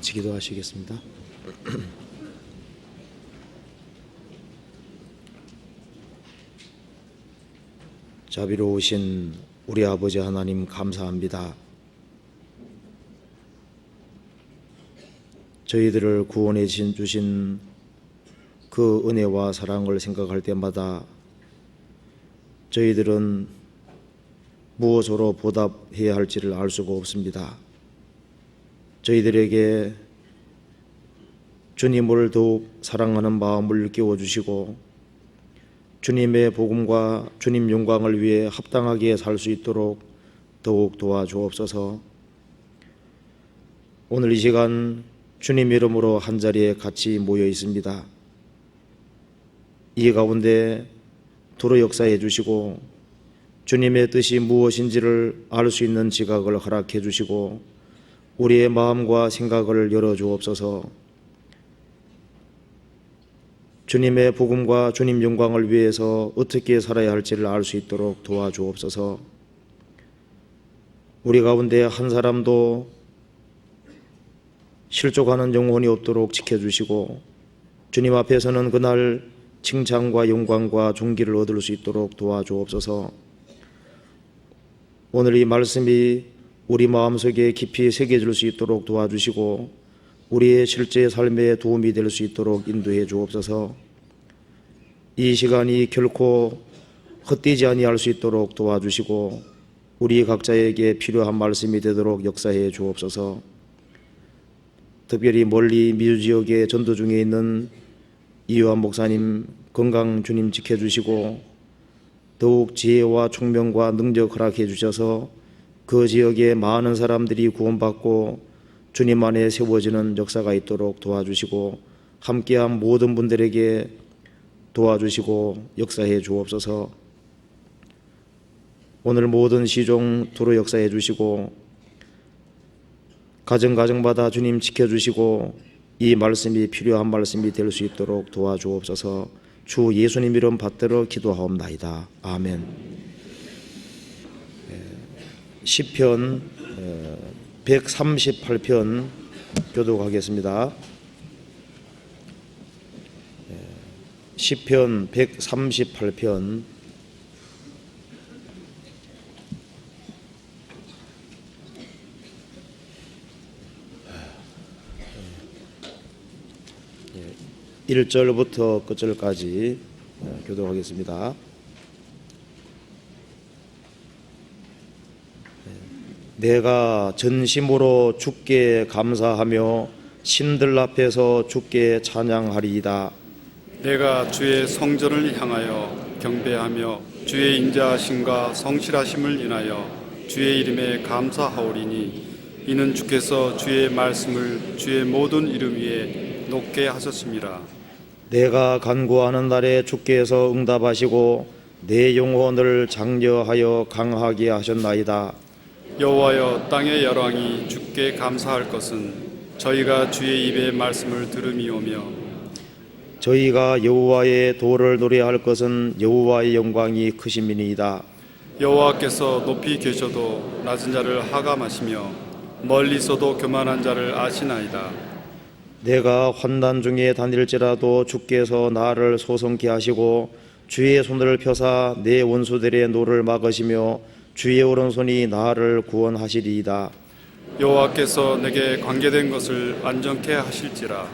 같이 기도하시겠습니다. 자비로우신 우리 아버지 하나님 감사합니다. 저희들을 구원해 주신 그 은혜와 사랑을 생각할 때마다 저희들은 무엇으로 보답해야 할지를 알 수가 없습니다. 저희들에게 주님을 더욱 사랑하는 마음을 끼워주시고 주님의 복음과 주님 영광을 위해 합당하게 살 수 있도록 더욱 도와주옵소서. 오늘 이 시간 주님 이름으로 한자리에 같이 모여 있습니다. 이 가운데 도로 역사해 주시고 주님의 뜻이 무엇인지를 알 수 있는 지각을 허락해 주시고 우리의 마음과 생각을 열어 주옵소서. 주님의 복음과 주님 영광을 위해서 어떻게 살아야 할지를 알 수 있도록 도와주옵소서. 우리 가운데 한 사람도 실족하는 영혼이 없도록 지켜주시고 주님 앞에서는 그날 칭찬과 영광과 존귀를 얻을 수 있도록 도와주옵소서. 오늘 이 말씀이 우리 마음속에 깊이 새겨질 수 있도록 도와주시고 우리의 실제 삶에 도움이 될 수 있도록 인도해 주옵소서. 이 시간이 결코 헛되지 아니할 수 있도록 도와주시고 우리 각자에게 필요한 말씀이 되도록 역사해 주옵소서. 특별히 멀리 미주 지역에 전도 중에 있는 이요한 목사님 건강 주님 지켜주시고 더욱 지혜와 총명과 능력 허락해 주셔서 그 지역에 많은 사람들이 구원받고 주님 안에 세워지는 역사가 있도록 도와주시고 함께한 모든 분들에게 도와주시고 역사해 주옵소서. 오늘 모든 시종 두루 역사해 주시고 가정가정마다 주님 지켜주시고 이 말씀이 필요한 말씀이 될 수 있도록 도와주옵소서. 주 예수님 이름 받들어 기도하옵나이다. 아멘. 시편 138편 교독하겠습니다. 시편 138편 일 절부터 끝절까지 교독하겠습니다. 내가 전심으로 주께 감사하며 신들 앞에서 주께 찬양하리이다. 내가 주의 성전을 향하여 경배하며 주의 인자하심과 성실하심을 인하여 주의 이름에 감사하오리니 이는 주께서 주의 말씀을 주의 모든 이름 위에 높게 하셨습니다. 내가 간구하는 날에 주께서 응답하시고 내 영혼을 장려하여 강하게 하셨나이다. 여호와여, 땅의 열왕이 주께 감사할 것은 저희가 주의 입의 말씀을 들음이오며 저희가 여호와의 도를 노래할 것은 여호와의 영광이 크심이니이다. 여호와께서 높이 계셔도 낮은 자를 하감하시며 멀리서도 교만한 자를 아시나이다. 내가 환난 중에 다닐지라도 주께서 나를 소성케 하시고 주의 손을 펴사 내 원수들의 노를 막으시며 주의 오른손이 나를 구원하시리이다. 여호와께서 내게 관계된 것을 안정케 하실지라.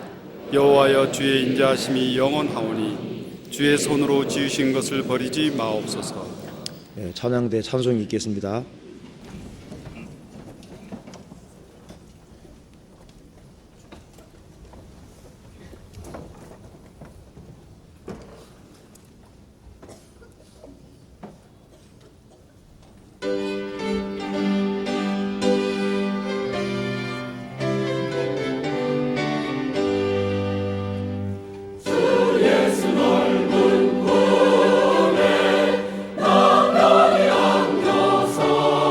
여호와여, 주의 인자하심이 영원하오니 주의 손으로 지으신 것을 버리지 마옵소서. 찬양대 찬송이 있겠습니다. 넓은 품에 남편이 안겨서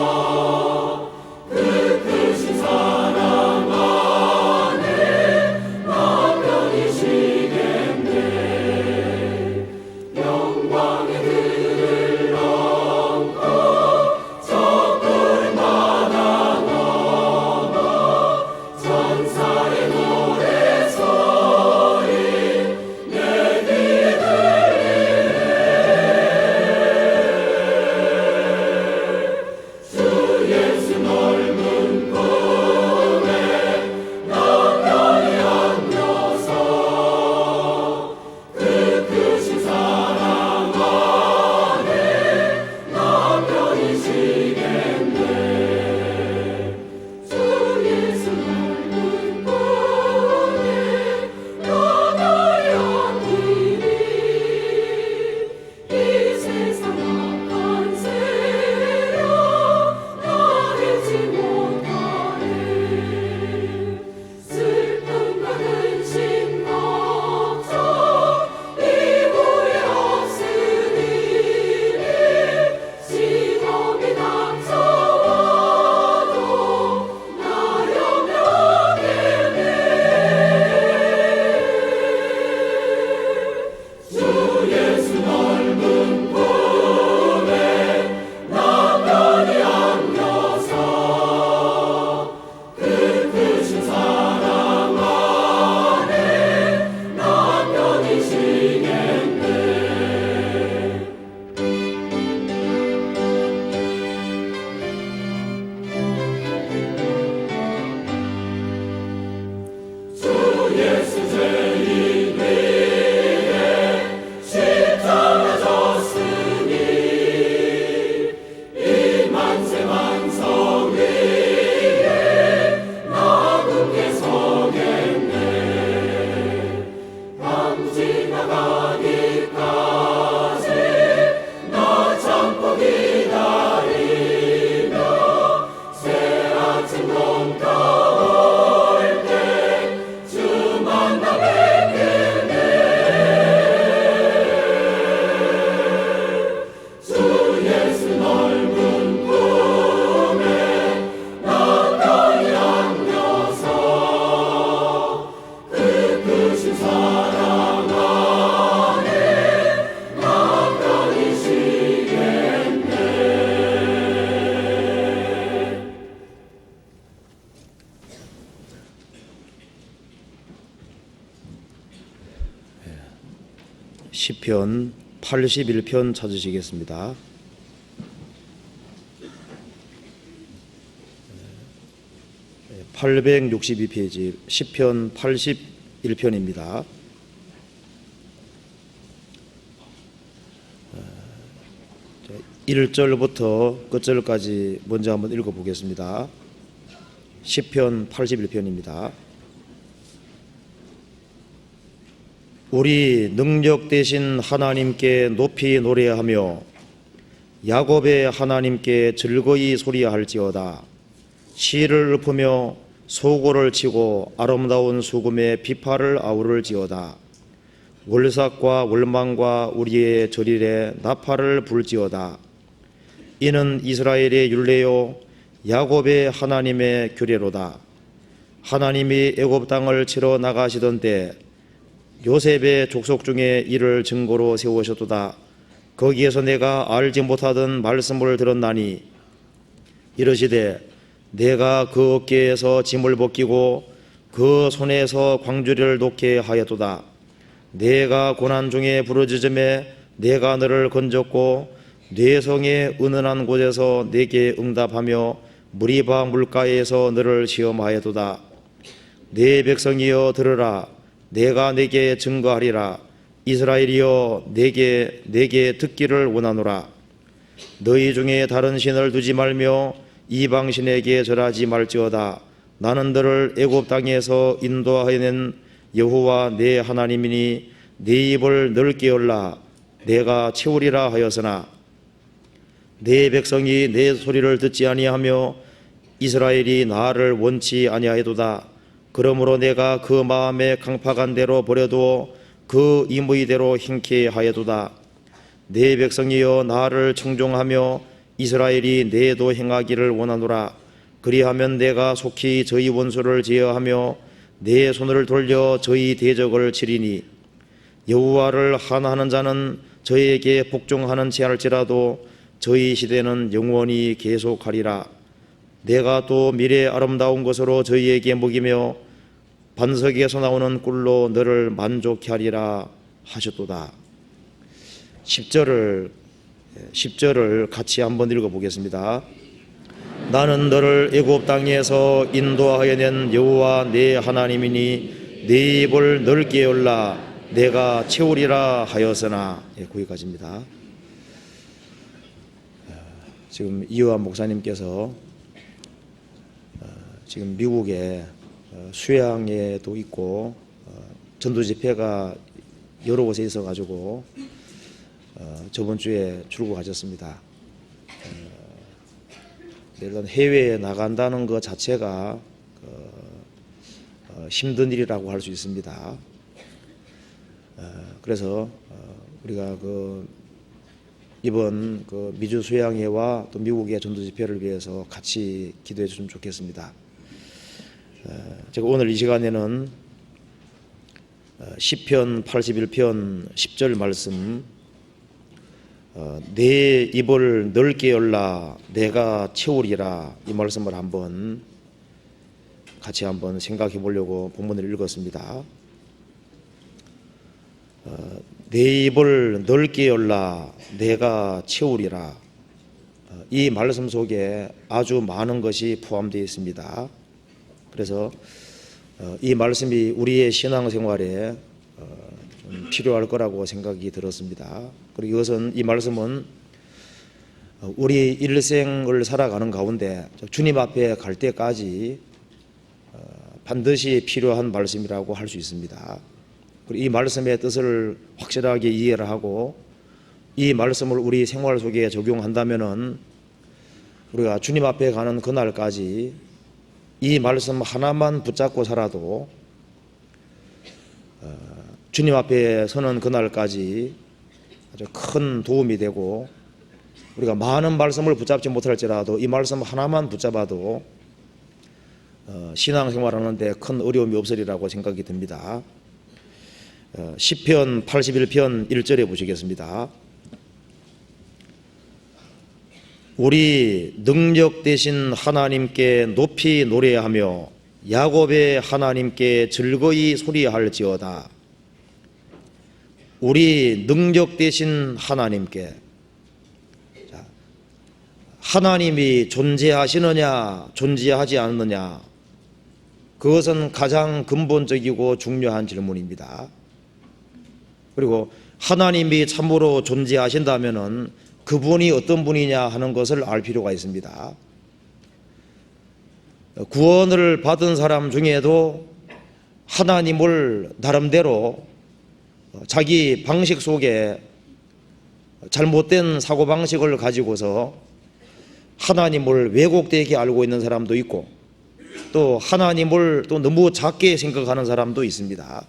시편 81편 찾으시겠습니다. 862페이지 시편 81편입니다. 1절부터 끝절까지 먼저 한번 읽어보겠습니다. 시편 81편입니다. 우리 능력 되신 하나님께 높이 노래하며 야곱의 하나님께 즐거이 소리할지어다. 시를 읊으며 소고를 치고 아름다운 수금에 비파를 아우를지어다. 월삭과 월망과 우리의 절일에 나팔을 불지어다. 이는 이스라엘의 율례요 야곱의 하나님의 규례로다. 하나님이 애굽 땅을 치러 나가시던 때 요셉의 족속 중에 이를 증거로 세우셨도다. 거기에서 내가 알지 못하던 말씀을 들었나니 이르시되 내가 그 어깨에서 짐을 벗기고 그 손에서 광주리를 놓게 하였도다. 내가 고난 중에 부르짖음에 내가 너를 건졌고 뇌성의 은은한 곳에서 내게 응답하며 무리바 물가에서 너를 시험하였도다. 내 백성이여 들으라. 내가 내게 증거하리라. 이스라엘이여 내게 듣기를 원하노라. 너희 중에 다른 신을 두지 말며 이방신에게 절하지 말지어다. 나는 너를 애굽 땅에서 인도하여낸 여호와 내 하나님이니 네 입을 넓게 열라. 내가 채우리라 하였으나 내 백성이 내 소리를 듣지 아니하며 이스라엘이 나를 원치 아니하여도다. 그러므로 내가 그 마음에 강팍한 대로 버려두어 그 임의대로 행케 하여도다. 내 백성이여 나를 청종하며 이스라엘이 내도 행하기를 원하노라. 그리하면 내가 속히 저희 원수를 제어하며 내 손을 돌려 저희 대적을 치리니 여호와를 하나하는 자는 저에게 복종하는 지할지라도 저희 시대는 영원히 계속하리라. 내가 또 미래 아름다운 것으로 저희에게 먹이며 반석에서 나오는 꿀로 너를 만족케 하리라 하셨도다. 10절을 같이 한번 읽어보겠습니다. 나는 너를 애굽 땅에서 인도하여 낸 여호와 내 하나님이니 네 입을 넓게 열라. 내가 채우리라 하였으나. 거기까지입니다. 지금 이호환 목사님께서 지금 미국에 수양에도 있고 전도 집회가 여러 곳에 있어 가지고 저번 주에 출국하셨습니다. 일단 해외에 나간다는 것 자체가 힘든 일이라고 할 수 있습니다. 그래서 우리가 이번 미주 수양회와 또 미국의 전도 집회를 위해서 같이 기도해 주시면 좋겠습니다. 제가 오늘 이 시간에는 시편 81편 10절 말씀 내 입을 넓게 열라 내가 채우리라 이 말씀을 같이 한번 생각해 보려고 본문을 읽었습니다. 내 입을 넓게 열라 내가 채우리라. 이 말씀 속에 아주 많은 것이 포함되어 있습니다. 그래서 이 말씀이 우리의 신앙생활에 좀 필요할 거라고 생각이 들었습니다. 그리고 이 말씀은 우리 일생을 살아가는 가운데 주님 앞에 갈 때까지 반드시 필요한 말씀이라고 할 수 있습니다. 그리고 이 말씀의 뜻을 확실하게 이해를 하고 이 말씀을 우리 생활 속에 적용한다면은 우리가 주님 앞에 가는 그날까지 이 말씀 하나만 붙잡고 살아도 주님 앞에 서는 그날까지 아주 큰 도움이 되고 우리가 많은 말씀을 붙잡지 못할지라도 이 말씀 하나만 붙잡아도 신앙생활하는 데 큰 어려움이 없으리라고 생각이 듭니다. 시편 81편 1절에 보시겠습니다. 우리 능력 되신 하나님께 높이 노래하며 야곱의 하나님께 즐거이 소리할지어다. 우리 능력 되신 하나님께, 하나님이 존재하시느냐 존재하지 않느냐, 그것은 가장 근본적이고 중요한 질문입니다. 그리고 하나님이 참으로 존재하신다면 그분이 어떤 분이냐 하는 것을 알 필요가 있습니다. 구원을 받은 사람 중에도 하나님을 나름대로 자기 방식 속에 잘못된 사고방식을 가지고서 하나님을 왜곡되게 알고 있는 사람도 있고, 또 하나님을 또 너무 작게 생각하는 사람도 있습니다.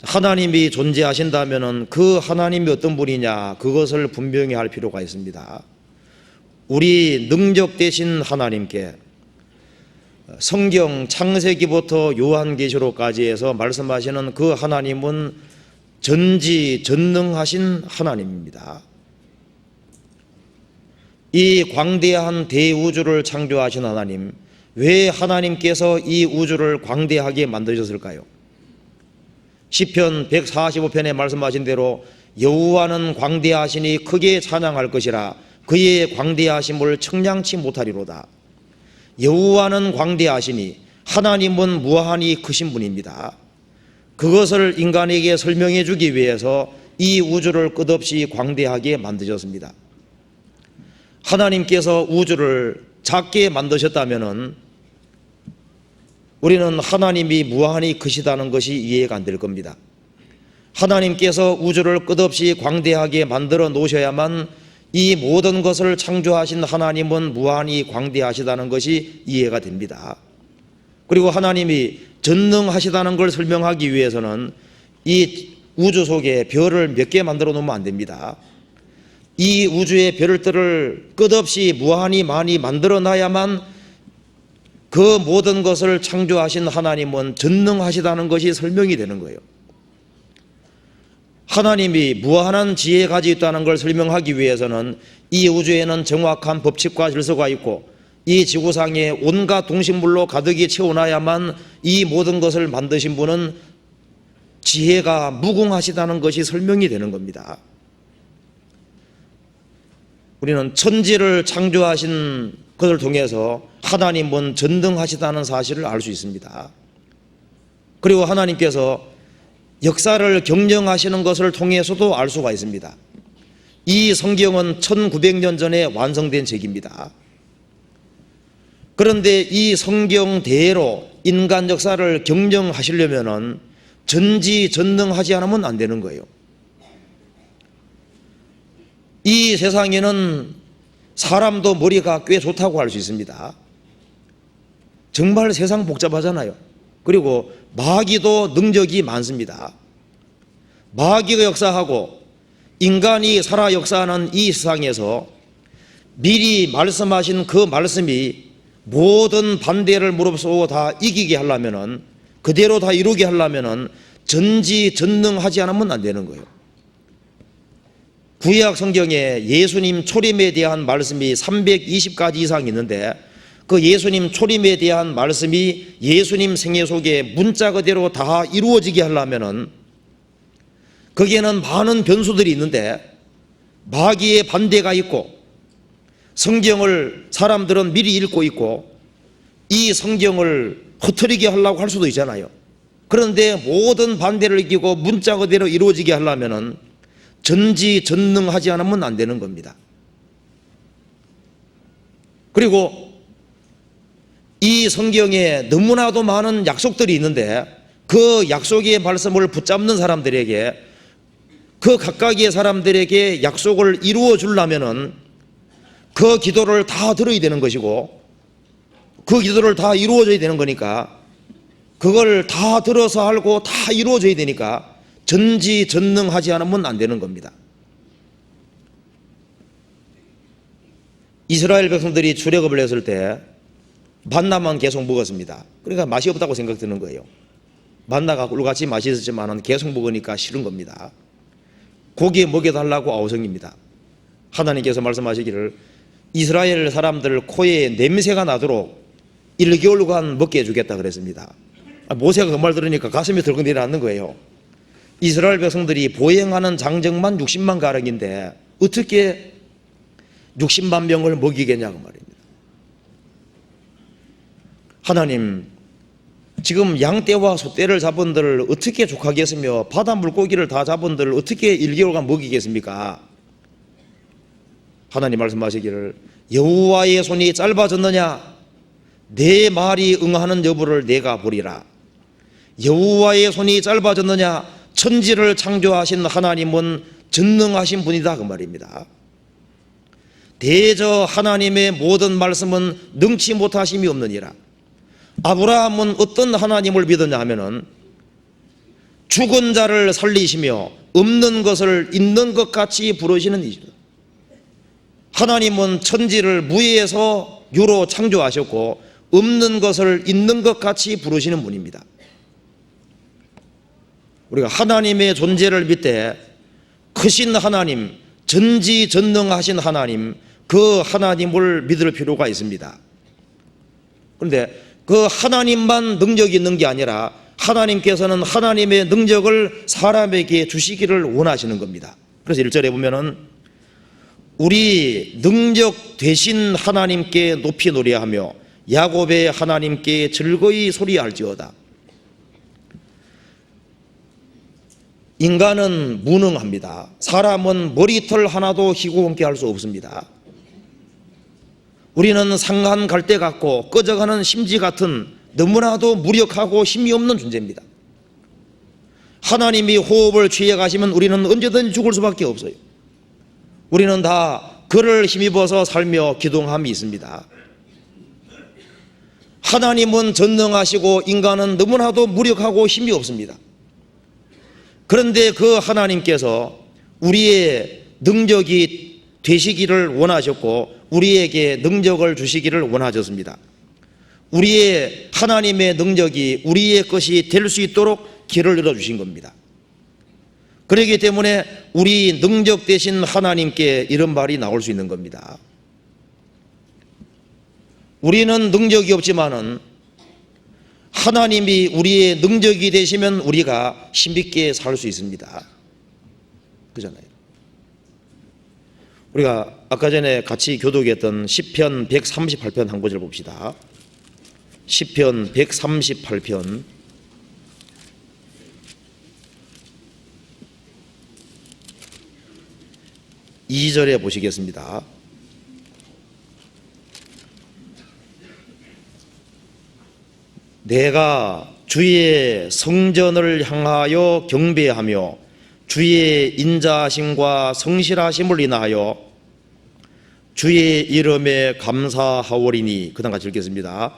하나님이 존재하신다면 그 하나님이 어떤 분이냐, 그것을 분명히 할 필요가 있습니다. 우리 능력 되신 하나님께 성경 창세기부터 요한계시록까지 해서 말씀하시는 그 하나님은 전지전능하신 하나님입니다. 이 광대한 대우주를 창조하신 하나님, 왜 하나님께서 이 우주를 광대하게 만드셨을까요? 시편 145편에 말씀하신 대로 여호와는 광대하시니 크게 찬양할 것이라 그의 광대하심을 청량치 못하리로다. 여호와는 광대하시니, 하나님은 무한히 크신 분입니다. 그것을 인간에게 설명해 주기 위해서 이 우주를 끝없이 광대하게 만드셨습니다. 하나님께서 우주를 작게 만드셨다면 우리는 하나님이 무한히 크시다는 것이 이해가 안 될 겁니다. 하나님께서 우주를 끝없이 광대하게 만들어 놓으셔야만 이 모든 것을 창조하신 하나님은 무한히 광대하시다는 것이 이해가 됩니다. 그리고 하나님이 전능하시다는 걸 설명하기 위해서는 이 우주 속에 별을 몇 개 만들어 놓으면 안 됩니다. 이 우주의 별들을 끝없이 무한히 많이 만들어 놔야만 그 모든 것을 창조하신 하나님은 전능하시다는 것이 설명이 되는 거예요. 하나님이 무한한 지혜가 가지고 있다는 걸 설명하기 위해서는 이 우주에는 정확한 법칙과 질서가 있고 이 지구상에 온갖 동식물로 가득히 채워놔야만 이 모든 것을 만드신 분은 지혜가 무궁하시다는 것이 설명이 되는 겁니다. 우리는 천지를 창조하신 것을 통해서 하나님은 전능하시다는 사실을 알 수 있습니다. 그리고 하나님께서 역사를 경영하시는 것을 통해서도 알 수가 있습니다. 이 성경은 1900년 전에 완성된 책입니다. 그런데 이 성경대로 인간 역사를 경영하시려면 전지전능하지 않으면 안 되는 거예요. 이 세상에는 사람도 머리가 꽤 좋다고 할 수 있습니다. 정말 세상 복잡하잖아요. 그리고 마귀도 능력이 많습니다. 마귀가 역사하고 인간이 살아 역사하는 이 세상에서 미리 말씀하신 그 말씀이 모든 반대를 무릅쓰고 다 이기게 하려면은, 그대로 다 이루게 하려면은 전지전능하지 않으면 안 되는 거예요. 구약 성경에 예수님 초림에 대한 말씀이 320가지 이상 있는데 그 예수님 초림에 대한 말씀이 예수님 생애 속에 문자 그대로 다 이루어지게 하려면은 거기에는 많은 변수들이 있는데 마귀의 반대가 있고 성경을 사람들은 미리 읽고 있고 이 성경을 흐트리게 하려고 할 수도 있잖아요. 그런데 모든 반대를 이기고 문자 그대로 이루어지게 하려면은 전지전능하지 않으면 안 되는 겁니다. 그리고 이 성경에 너무나도 많은 약속들이 있는데 그 약속의 말씀을 붙잡는 사람들에게, 그 각각의 사람들에게 약속을 이루어 주려면은 그 기도를 다 들어야 되는 것이고 그 기도를 다 이루어져야 되는 거니까 그걸 다 들어서 알고 다 이루어져야 되니까 전지전능하지 않으면 안 되는 겁니다. 이스라엘 백성들이 출애굽을 했을 때 만나만 계속 먹었습니다. 그러니까 맛이 없다고 생각드는 거예요. 만나가 꿀같이 맛이 있었지만 계속 먹으니까 싫은 겁니다. 고기 먹여달라고 아우성입니다. 하나님께서 말씀하시기를 이스라엘 사람들 코에 냄새가 나도록 1개월간 먹게 해주겠다 그랬습니다. 모세가 그 말 들으니까 가슴이 덜컥 내려앉는 거예요. 이스라엘 백성들이 보행하는 장정만 60만 가량인데 어떻게 60만 명을 먹이겠냐고 말입니다. 하나님, 지금 양떼와 소떼를 잡은들 어떻게 족하겠으며 바다 물고기를 다 잡은들 어떻게 1개월간 먹이겠습니까? 하나님 말씀하시기를 여호와의 손이 짧아졌느냐? 내 말이 응하는 여부를 내가 보리라. 여호와의 손이 짧아졌느냐? 천지를 창조하신 하나님은 전능하신 분이다 그 말입니다. 대저 하나님의 모든 말씀은 능치 못하심이 없느니라. 아브라함은 어떤 하나님을 믿었냐 하면은 죽은 자를 살리시며 없는 것을 있는 것 같이 부르시는 이죠. 하나님은 천지를 무에서 유로 창조하셨고 없는 것을 있는 것 같이 부르시는 분입니다. 우리가 하나님의 존재를 믿되 크신 하나님, 전지전능하신 하나님, 그 하나님을 믿을 필요가 있습니다. 그런데 그 하나님만 능력이 있는 게 아니라 하나님께서는 하나님의 능력을 사람에게 주시기를 원하시는 겁니다. 그래서 1절에 보면은 우리 능력 되신 하나님께 높이 노래하며 야곱의 하나님께 즐거이 소리할지어다. 인간은 무능합니다. 사람은 머리털 하나도 희고 함께 할 수 없습니다. 우리는 상한 갈대 같고 꺼져가는 심지 같은 너무나도 무력하고 힘이 없는 존재입니다. 하나님이 호흡을 취해 가시면 우리는 언제든지 죽을 수밖에 없어요. 우리는 다 그를 힘입어서 살며 기동함이 있습니다. 하나님은 전능하시고 인간은 너무나도 무력하고 힘이 없습니다. 그런데 그 하나님께서 우리의 능력이 되시기를 원하셨고 우리에게 능력을 주시기를 원하셨습니다. 우리의 하나님의 능력이 우리의 것이 될 수 있도록 길을 열어주신 겁니다. 그렇기 때문에 우리 능력 되신 하나님께 이런 말이 나올 수 있는 겁니다. 우리는 능력이 없지만은 하나님이 우리의 능력이 되시면 우리가 힘있게 살 수 있습니다. 그잖아요. 우리가 아까 전에 같이 교독했던 시편 138편 한 구절 봅시다. 시편 138편 2절에 보시겠습니다. 내가 주의 성전을 향하여 경배하며 주의 인자하심과 성실하심을 인하여 주의 이름에 감사하오리니. 그 다음 같이 읽겠습니다.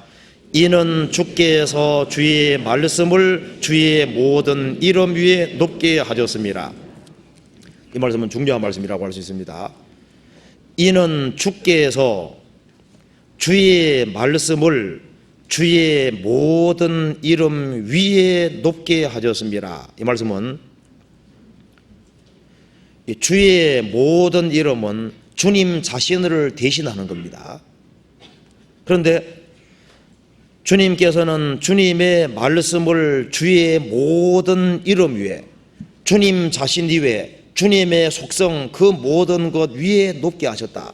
이는 주께서 주의 말씀을 주의 모든 이름 위에 높게 하셨습니다. 이 말씀은 중요한 말씀이라고 할 수 있습니다. 이는 주께서 주의 말씀을 주의 모든 이름 위에 높게 하셨습니다. 이 말씀은 주의 모든 이름은 주님 자신을 대신하는 겁니다. 그런데 주님께서는 주님의 말씀을 주의 모든 이름 위에, 주님 자신 위에, 주님의 속성 그 모든 것 위에 높게 하셨다.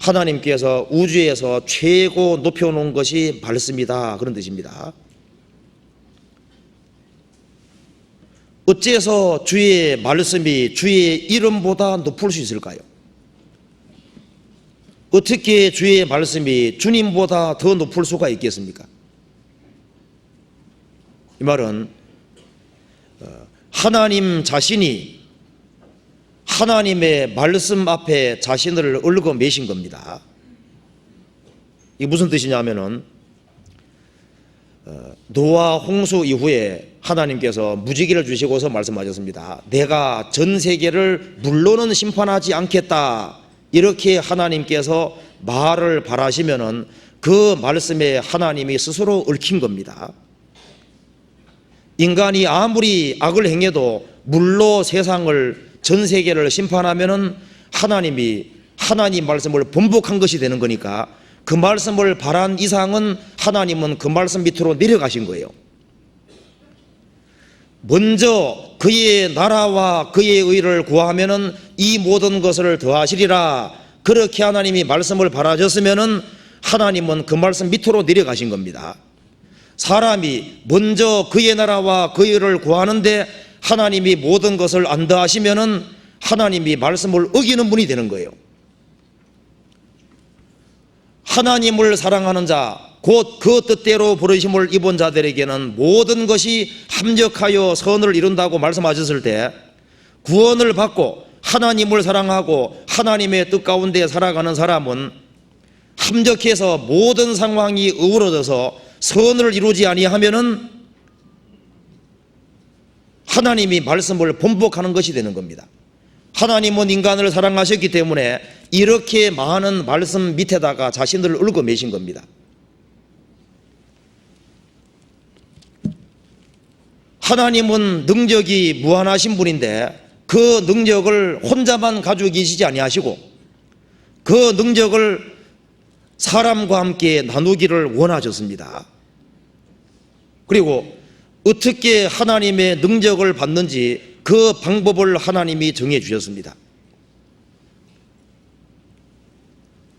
하나님께서 우주에서 최고 높여놓은 것이 말씀이다, 그런 뜻입니다. 어째서 주의 말씀이 주의 이름보다 높을 수 있을까요? 어떻게 주의 말씀이 주님보다 더 높을 수가 있겠습니까? 이 말은 하나님 자신이 하나님의 말씀 앞에 자신을 얽어매신 겁니다. 이게 무슨 뜻이냐면은 노아 홍수 이후에 하나님께서 무지개를 주시고서 말씀하셨습니다. 내가 전 세계를 물로는 심판하지 않겠다, 이렇게 하나님께서 말을 바라시면은 그 말씀에 하나님이 스스로 얽힌 겁니다. 인간이 아무리 악을 행해도 물로 세상을, 전 세계를 심판하면은 하나님이 하나님 말씀을 번복한 것이 되는 거니까 그 말씀을 바란 이상은 하나님은 그 말씀 밑으로 내려가신 거예요. 먼저 그의 나라와 그의 의를 구하면은 이 모든 것을 더하시리라. 그렇게 하나님이 말씀을 바라셨으면은 하나님은 그 말씀 밑으로 내려가신 겁니다. 사람이 먼저 그의 나라와 그의 의를 구하는데 하나님이 모든 것을 안 더하시면은 하나님이 말씀을 어기는 분이 되는 거예요. 하나님을 사랑하는 자, 곧 그 뜻대로 부르심을 입은 자들에게는 모든 것이 합력하여 선을 이룬다고 말씀하셨을 때, 구원을 받고 하나님을 사랑하고 하나님의 뜻 가운데 살아가는 사람은 합력해서 모든 상황이 어우러져서 선을 이루지 아니하면은 하나님이 말씀을 번복하는 것이 되는 겁니다. 하나님은 인간을 사랑하셨기 때문에 이렇게 많은 말씀 밑에다가 자신을 얽어매신 겁니다. 하나님은 능력이 무한하신 분인데 그 능력을 혼자만 가지고 계시지 아니하시고 그 능력을 사람과 함께 나누기를 원하셨습니다. 그리고 어떻게 하나님의 능력을 받는지 그 방법을 하나님이 정해 주셨습니다.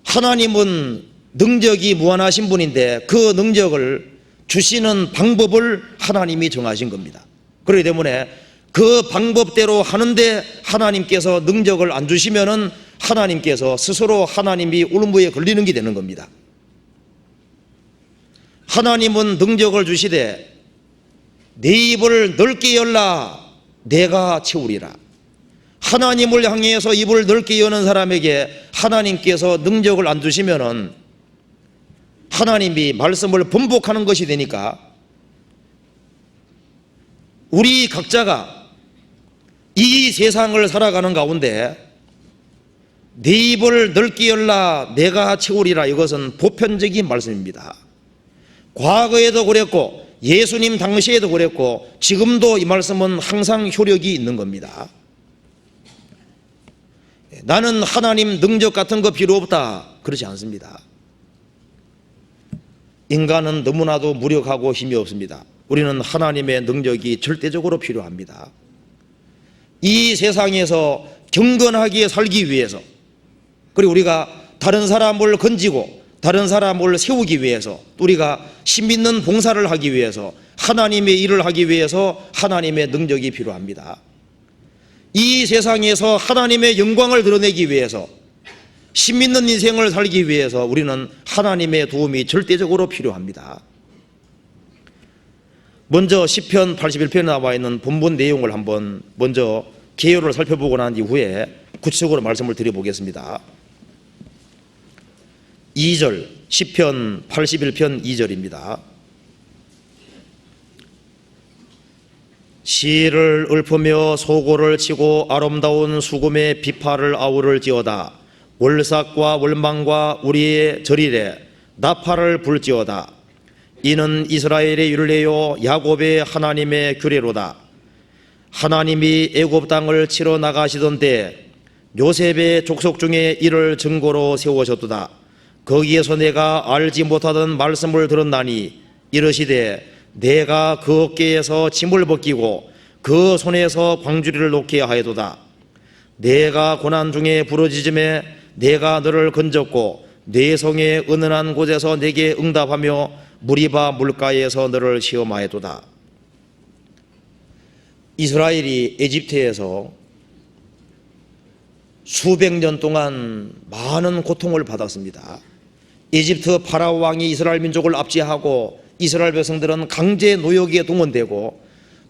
하나님은 능력이 무한하신 분인데 그 능력을 주시는 방법을 하나님이 정하신 겁니다. 그렇기 때문에 그 방법대로 하는데 하나님께서 능력을 안 주시면은 하나님께서 스스로 하나님이 울무에 걸리는 게 되는 겁니다. 하나님은 능력을 주시되 내 입을 넓게 열라 내가 채우리라. 하나님을 향해서 입을 넓게 여는 사람에게 하나님께서 능력을 안 주시면은 하나님이 말씀을 번복하는 것이 되니까 우리 각자가 이 세상을 살아가는 가운데 내 입을 넓게 열라 내가 채우리라, 이것은 보편적인 말씀입니다. 과거에도 그랬고 예수님 당시에도 그랬고 지금도 이 말씀은 항상 효력이 있는 겁니다. 나는 하나님 능력 같은 거 필요 없다, 그렇지 않습니다. 인간은 너무나도 무력하고 힘이 없습니다. 우리는 하나님의 능력이 절대적으로 필요합니다. 이 세상에서 경건하게 살기 위해서, 그리고 우리가 다른 사람을 건지고 다른 사람을 세우기 위해서, 우리가 신믿는 봉사를 하기 위해서, 하나님의 일을 하기 위해서 하나님의 능력이 필요합니다. 이 세상에서 하나님의 영광을 드러내기 위해서, 신믿는 인생을 살기 위해서 우리는 하나님의 도움이 절대적으로 필요합니다. 먼저 시편 81편에 나와 있는 본문 내용을 한번 먼저 개요를 살펴보고 난 이후에 구체적으로 말씀을 드려보겠습니다. 2절, 시편 81편 2절입니다. 시를 읊으며 소고를 치고 아름다운 수금의 비파를 아우를지어다. 월삭과 월망과 우리의 절일에 나팔을 불지어다. 이는 이스라엘의 율례요 야곱의 하나님의 규례로다. 하나님이 애굽 땅을 치러 나가시던 때 요셉의 족속 중에 이를 증거로 세우셨도다. 거기에서 내가 알지 못하던 말씀을 들었나니 이르시되 내가 그 어깨에서 짐을 벗기고 그 손에서 광주리를 놓게 하여도다. 내가 고난 중에 부르짖음에 내가 너를 건졌고 내 성의 은은한 곳에서 내게 응답하며 무리바 물가에서 너를 시험하여도다. 이스라엘이 에집트에서 수백 년 동안 많은 고통을 받았습니다. 에집트 파라오 왕이 이스라엘 민족을 압제하고 이스라엘 백성들은 강제 노역에 동원되고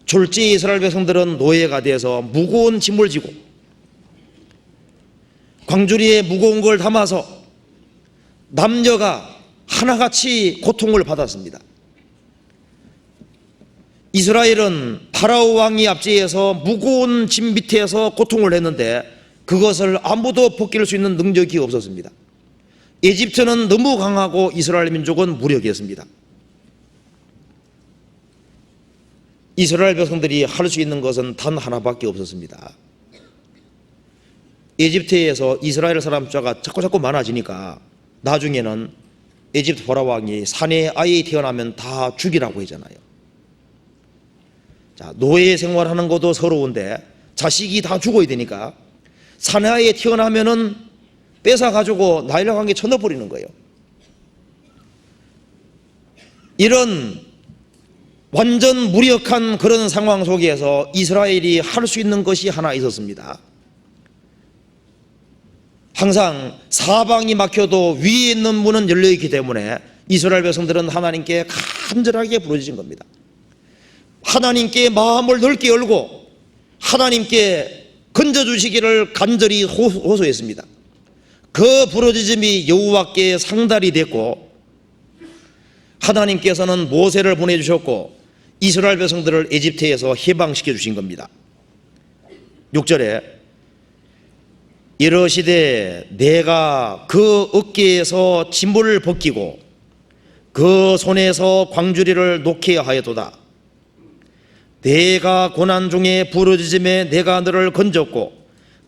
졸지에 이스라엘 백성들은 노예가 돼서 무거운 짐을 지고 광주리에 무거운 걸 담아서 남녀가 하나같이 고통을 받았습니다. 이스라엘은 파라오 왕이 압제해서 무거운 짐 밑에서 고통을 했는데 그것을 아무도 벗길 수 있는 능력이 없었습니다. 에집트는 너무 강하고 이스라엘 민족은 무력했습니다. 이스라엘 백성들이 할 수 있는 것은 단 하나밖에 없었습니다. 에집트에서 이스라엘 사람 숫자가 자꾸 많아지니까 나중에는 에집트 파라오 왕이 산에 아이 태어나면 다 죽이라고 했잖아요. 자, 노예 생활하는 것도 서러운데 자식이 다 죽어야 되니까 사내아이에 태어나면은 뺏어가지고 나일락 관계 쳐넣어버리는 거예요. 이런 완전 무력한 그런 상황 속에서 이스라엘이 할 수 있는 것이 하나 있었습니다. 항상 사방이 막혀도 위에 있는 문은 열려있기 때문에 이스라엘 백성들은 하나님께 간절하게 부르짖은 겁니다. 하나님께 마음을 넓게 열고 하나님께 건져주시기를 간절히 호소했습니다. 그 부르짖음이 여호와께 상달이 됐고 하나님께서는 모세를 보내주셨고 이스라엘 백성들을 에집트에서 해방시켜 주신 겁니다. 6절에 이러시되 내가 그 어깨에서 짐을 벗기고 그 손에서 광주리를 놓게 하였도다. 내가 고난 중에 부르짖음에 내가 너를 건졌고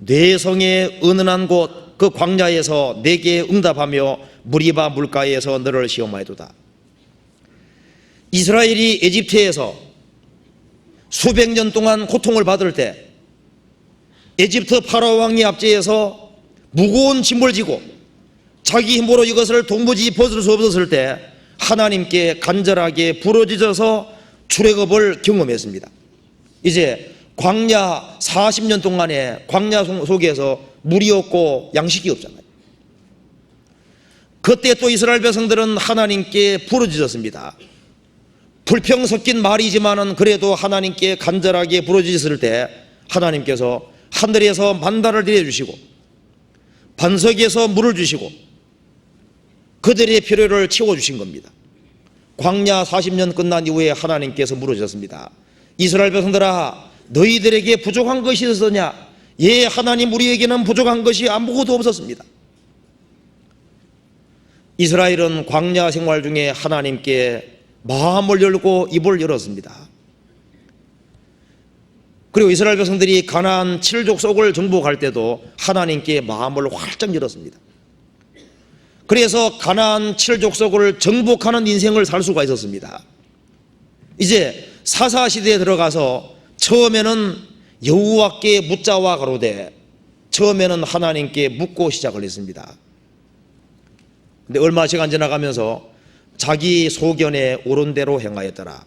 내 성의 은은한 곳 그 광야에서 내게 응답하며 무리바 물가에서 너를 시험하였도다. 이스라엘이 에집트에서 수백 년 동안 고통을 받을 때 에집트 파라오 왕의 압제에서 무거운 짐을 지고 자기 힘으로 이것을 도무지 벗을 수 없었을 때 하나님께 간절하게 부르짖어서 출애굽을 경험했습니다. 이제 광야 40년 동안의 광야 속에서 물이 없고 양식이 없잖아요. 그때 또 이스라엘 백성들은 하나님께 부르짖었습니다. 불평 섞인 말이지만은 그래도 하나님께 간절하게 부르짖었을 때 하나님께서 하늘에서 만나를 내려주시고 반석에서 물을 주시고 그들의 필요를 채워주신 겁니다. 광야 40년 끝난 이후에 하나님께서 물으셨습니다. 이스라엘 백성들아, 너희들에게 부족한 것이 있었느냐? 예, 하나님, 우리에게는 부족한 것이 아무것도 없었습니다. 이스라엘은 광야 생활 중에 하나님께 마음을 열고 입을 열었습니다. 그리고 이스라엘 백성들이 가나안 7족속을 정복할 때도 하나님께 마음을 활짝 열었습니다. 그래서 가나안 7족속을 정복하는 인생을 살 수가 있었습니다. 이제 사사시대에 들어가서 처음에는 여호와께 묻자와 가로되 처음에는 하나님께 묻고 시작을 했습니다. 근데 얼마 시간 지나가면서 자기 소견에 옳은 대로 행하였더라.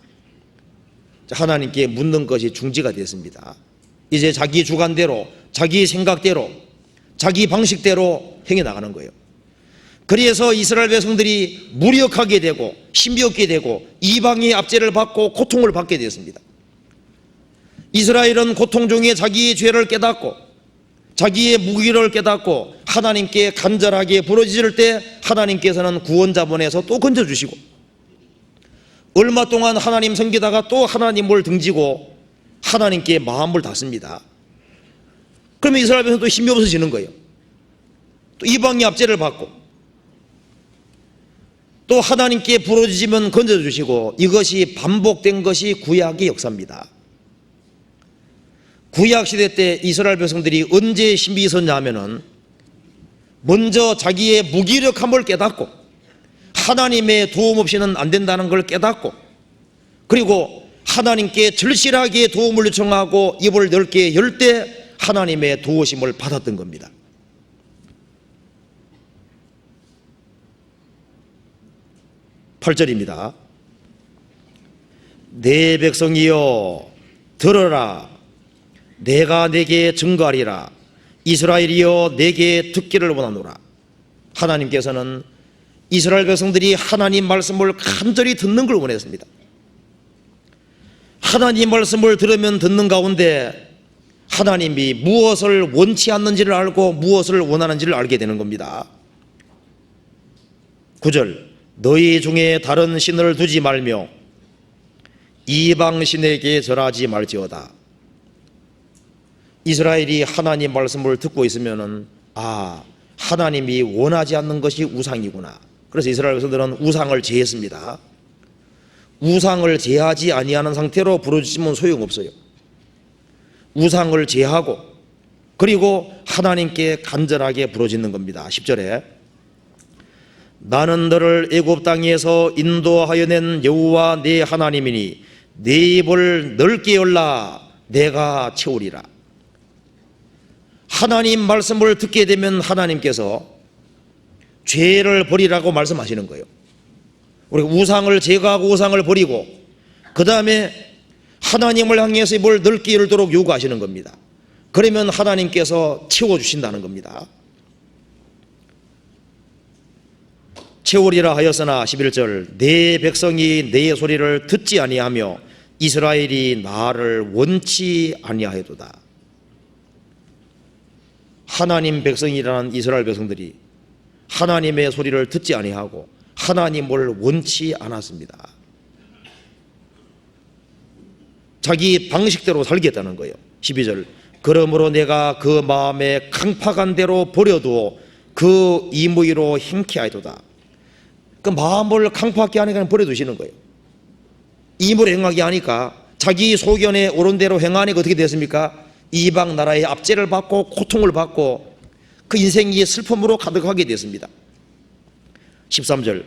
하나님께 묻는 것이 중지가 됐습니다. 이제 자기 주관대로, 자기 생각대로, 자기 방식대로 행해 나가는 거예요. 그래서 이스라엘 백성들이 무력하게 되고 힘이 없게 되고 이방의 압제를 받고 고통을 받게 되었습니다. 이스라엘은 고통 중에 자기의 죄를 깨닫고 자기의 무기를 깨닫고 하나님께 간절하게 부르짖을 때 하나님께서는 구원자본에서 또 건져주시고 얼마 동안 하나님 섬기다가 또 하나님을 등지고 하나님께 마음을 닫습니다. 그러면 이스라엘 백성도 힘이 없어지는 거예요. 또 이방의 압제를 받고 또 하나님께 부르짖으면 건져주시고 이것이 반복된 것이 구약의 역사입니다. 구약시대 때 이스라엘 백성들이 언제 힘이 있었냐 하면은 먼저 자기의 무기력함을 깨닫고 하나님의 도움 없이는 안 된다는 걸 깨닫고 그리고 하나님께 절실하게 도움을 요청하고 입을 넓게 열 때 하나님의 도우심을 받았던 겁니다. (8절입니다) 내 백성이여 들어라. 내가 내게 증거하리라. 이스라엘이여 내게 듣기를 원하노라. 하나님께서는 이스라엘 백성들이 하나님 말씀을 간절히 듣는 걸 원했습니다. 하나님 말씀을 들으면 듣는 가운데 하나님이 무엇을 원치 않는지를 알고 무엇을 원하는지를 알게 되는 겁니다. 9절 너희 중에 다른 신을 두지 말며 이방 신에게 절하지 말지어다. 이스라엘이 하나님 말씀을 듣고 있으면은 하나님이 원하지 않는 것이 우상이구나. 그래서 이스라엘 백성들은 우상을 제했습니다. 우상을 제하지 아니하는 상태로 부르짖으면 소용없어요. 우상을 제하고 그리고 하나님께 간절하게 부르짖는 겁니다. 10절에 나는 너를 애굽 땅에서 인도하여 낸 여호와 네 하나님이니 내 입을 넓게 열라 내가 채우리라. 하나님 말씀을 듣게 되면 하나님께서 죄를 버리라고 말씀하시는 거예요. 우리가 우상을 제거하고 우상을 버리고 그 다음에 하나님을 향해서 입을 넓게 열도록 요구하시는 겁니다. 그러면 하나님께서 채워주신다는 겁니다. 채우리라 하였으나 11절 내 백성이 내 소리를 듣지 아니하며 이스라엘이 나를 원치 아니하여도다. 하나님 백성이라는 이스라엘 백성들이 하나님의 소리를 듣지 아니하고 하나님을 원치 않았습니다. 자기 방식대로 살겠다는 거예요. 12절 그러므로 내가 그 마음에 강팍한 대로 버려두어 그 임의로 행케 하여도다. 그 마음을 강팍하게 하니까 버려두시는 거예요. 임의로 행하게 하니까 자기 소견에 옳은 대로 행하니까 어떻게 됐습니까? 이방 나라의 압제를 받고 고통을 받고 그 인생이 슬픔으로 가득하게 됐습니다. 13절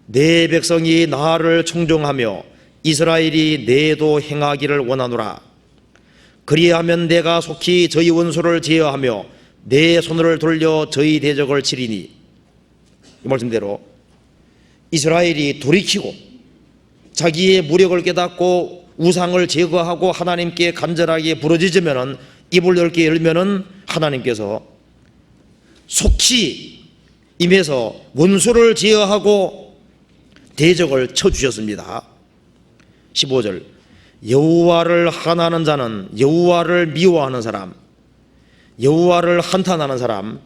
내 백성이 나를 청종하며 이스라엘이 내도 행하기를 원하노라. 그리하면 내가 속히 저희 원수를 제어하며 내 손을 돌려 저희 대적을 치리니. 이 말씀대로 이스라엘이 돌이키고 자기의 무력을 깨닫고 우상을 제거하고 하나님께 간절하게 부르짖으면 입을 넓게 열면은 하나님께서 속히 임해서 원수를 제어하고 대적을 쳐주셨습니다. 15절 여호와를 한하는 자는 여호와를 미워하는 사람, 여호와를 한탄하는 사람,